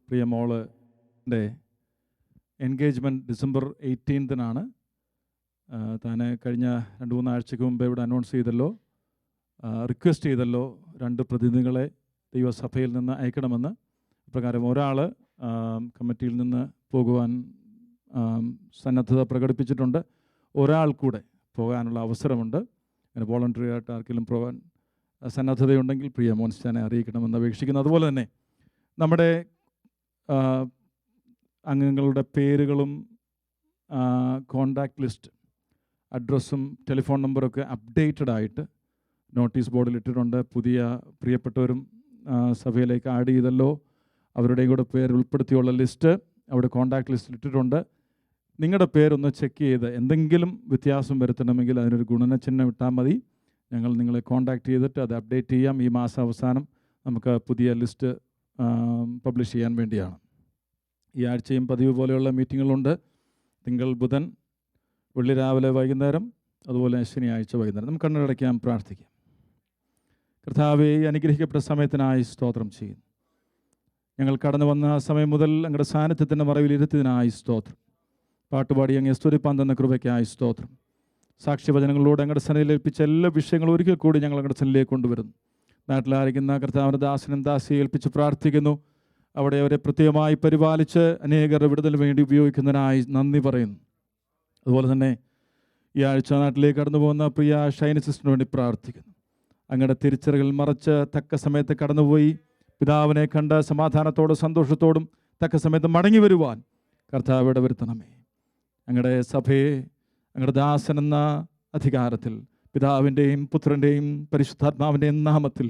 പ്രിയ മോളുടെ എൻഗേജ്മെൻറ്റ് December 18 താൻ കഴിഞ്ഞ 2-3 ആഴ്ചയ്ക്ക് മുമ്പ് ഇവിടെ അനൗൺസ് ചെയ്തല്ലോ, റിക്വസ്റ്റ് ചെയ്തല്ലോ 2 പ്രതിനിധികളെ ദൈവസഭയിൽ നിന്ന് അയക്കണമെന്ന്. പ്രകാരം ഒരാൾ കമ്മിറ്റിയിൽ നിന്ന് പോകുവാൻ സന്നദ്ധത പ്രകടിപ്പിച്ചിട്ടുണ്ട്. ഒരാൾ കൂടെ പോകാനുള്ള അവസരമുണ്ട്. അങ്ങനെ വോളണ്ടറി ആയിട്ട് ആർക്കെങ്കിലും പോകാൻ സന്നദ്ധതയുണ്ടെങ്കിൽ പ്രിയ മോൻസിനെ അറിയിക്കണമെന്ന് അപേക്ഷിക്കുന്നു. അതുപോലെ തന്നെ നമ്മുടെ അംഗങ്ങളുടെ പേരുകളും കോണ്ടാക്ട് ലിസ്റ്റ് അഡ്രസ്സും ടെലിഫോൺ നമ്പറൊക്കെ അപ്ഡേറ്റഡ് ആയിട്ട് നോട്ടീസ് ബോർഡിൽ ഇട്ടിട്ടുണ്ട്. പുതിയ പ്രിയപ്പെട്ടവരും സഭയിലേക്ക് ആഡ് ചെയ്തല്ലോ. അവരുടെയും കൂടെ പേര് ഉൾപ്പെടുത്തിയുള്ള ലിസ്റ്റ് അവിടെ കോൺടാക്ട് ലിസ്റ്റിൽ ഇട്ടിട്ടുണ്ട്. നിങ്ങളുടെ പേരൊന്ന് ചെക്ക് ചെയ്ത് എന്തെങ്കിലും വ്യത്യാസം വരുത്തണമെങ്കിൽ അതിനൊരു ഗുണനചിഹ്നം ഇട്ടാൽ മതി. ഞങ്ങൾ നിങ്ങളെ കോൺടാക്ട് ചെയ്തിട്ട് അത് അപ്ഡേറ്റ് ചെയ്യാം. ഈ മാസം അവസാനം നമുക്ക് പുതിയ ലിസ്റ്റ് പബ്ലിഷ് ചെയ്യാൻ വേണ്ടിയാണ്. ഈ ആഴ്ചയും പതിവ് പോലെയുള്ള മീറ്റിങ്ങുകളുണ്ട്. തിങ്കൾ, ബുധൻ, വെള്ളി രാവിലെ വൈകുന്നേരം, അതുപോലെ ശനിയാഴ്ച വൈകുന്നേരം. നമുക്ക് കണ്ണടയ്ക്കാം, പ്രാർത്ഥിക്കാം. കർത്താവേ, അനുഗ്രഹിക്കപ്പെട്ട സമയത്തിനായി സ്തോത്രം ചെയ്യുന്നു. ഞങ്ങൾ കടന്നു വന്ന സമയം മുതൽ അങ്ങയുടെ സാന്നിധ്യത്തിൻ്റെ മറവിൽ ഇരുത്തിയതിനായി സ്തോത്രം. പാട്ടുപാടി അങ്ങേ സ്തുതിപ്പാൻ തന്ന കൃപയ്ക്കായി സ്തോത്രം. സാക്ഷ്യവചനങ്ങളോട് അങ്ങയുടെ സന്നിധിയിൽ ഏൽപ്പിച്ച എല്ലാ വിഷയങ്ങളും ഒരിക്കൽ കൂടി ഞങ്ങൾ അങ്ങയുടെ സന്നിധിയിലേക്ക് കൊണ്ടുവരുന്നു. നാട്ടിലായിരിക്കുന്ന കർത്താവിൻ്റെ ദാസനും ദാസിയെ ഏൽപ്പിച്ച് പ്രാർത്ഥിക്കുന്നു. അവിടെ അവരെ പ്രത്യേകമായി പരിപാലിച്ച് അനേകരുടെ വിടുതലിന് വേണ്ടി ഉപയോഗിക്കുന്നതിനായി നന്ദി പറയുന്നു. അതുപോലെ തന്നെ ഈ ആഴ്ച നാട്ടിലേക്ക് കടന്നു പോകുന്ന പ്രിയ ഷൈനി സിസ്റ്ററിന് വേണ്ടി പ്രാർത്ഥിക്കുന്നു. അങ്ങയുടെ തിരിച്ചറികൾ മറച്ച് തക്ക സമയത്ത് കടന്നുപോയി പിതാവിനെ കണ്ട് സമാധാനത്തോടും സന്തോഷത്തോടും തക്ക സമയത്ത് മടങ്ങി വരുവാൻ കർത്താവ് ഇടവരുത്തണമേ. അങ്ങയുടെ സഭയെ അങ്ങയുടെ ദാസൻ എന്ന അധികാരത്തിൽ പിതാവിൻ്റെയും പുത്രൻ്റെയും പരിശുദ്ധാത്മാവിൻ്റെയും നാമത്തിൽ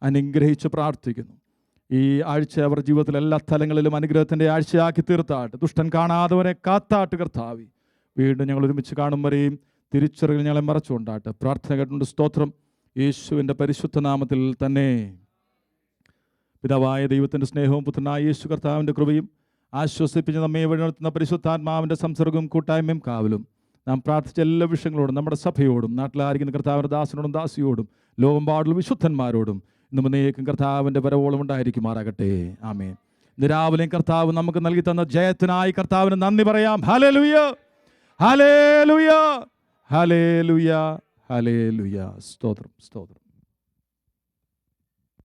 അനുഗ്രഹിച്ച് പ്രാർത്ഥിക്കുന്നു. ഈ ആഴ്ച അവർ ജീവിതത്തിൽ എല്ലാ സ്ഥലങ്ങളിലും അനുഗ്രഹത്തിൻ്റെ ആഴ്ചയാക്കി തീർത്താട്ട്. ദുഷ്ടൻ കാണാതവനെ കാത്താട്ട് കർത്താവി. വീണ്ടും ഞങ്ങൾ ഒരുമിച്ച് കാണും വരെയും തിരിച്ചറികൾ ഞങ്ങളെ മറച്ചുകൊണ്ടാട്ട്. പ്രാർത്ഥന കേട്ടുണ്ട്. സ്തോത്രം യേശുവിൻ്റെ പരിശുദ്ധ നാമത്തിൽ തന്നെ. പിതാവായ ദൈവത്തിൻ്റെ സ്നേഹവും പുത്രനായ യേശു കർത്താവിൻ്റെ കൃപയും ആശ്വസിപ്പിച്ച് നമ്മെ വഴിനടത്തുന്ന പരിശുദ്ധാത്മാവിൻ്റെ സംസർഗവും കൂട്ടായ്മയും കാവലും നാം പ്രാർത്ഥിച്ച എല്ലാ വിഷയങ്ങളോടും നമ്മുടെ സഭയോടും നാട്ടിലായിരിക്കുന്ന കർത്താവിൻ്റെ ദാസനോടും ദാസിയോടും ലോകമ്പാടുള്ള വിശുദ്ധന്മാരോടും ഇന്നും എന്നേക്കും കർത്താവിൻ്റെ വരവോളം ഉണ്ടായിരിക്കുമാറാകട്ടെ. ആമേൻ. ഇന്ന് രാവിലെയും കർത്താവ് നമുക്ക് നൽകി തന്ന ജയത്തിനായി കർത്താവിന് നന്ദി പറയാം. Hallelujah, hallelujah, hallelujah, hallelujah. സ്തോത്രം, സ്തോത്രം.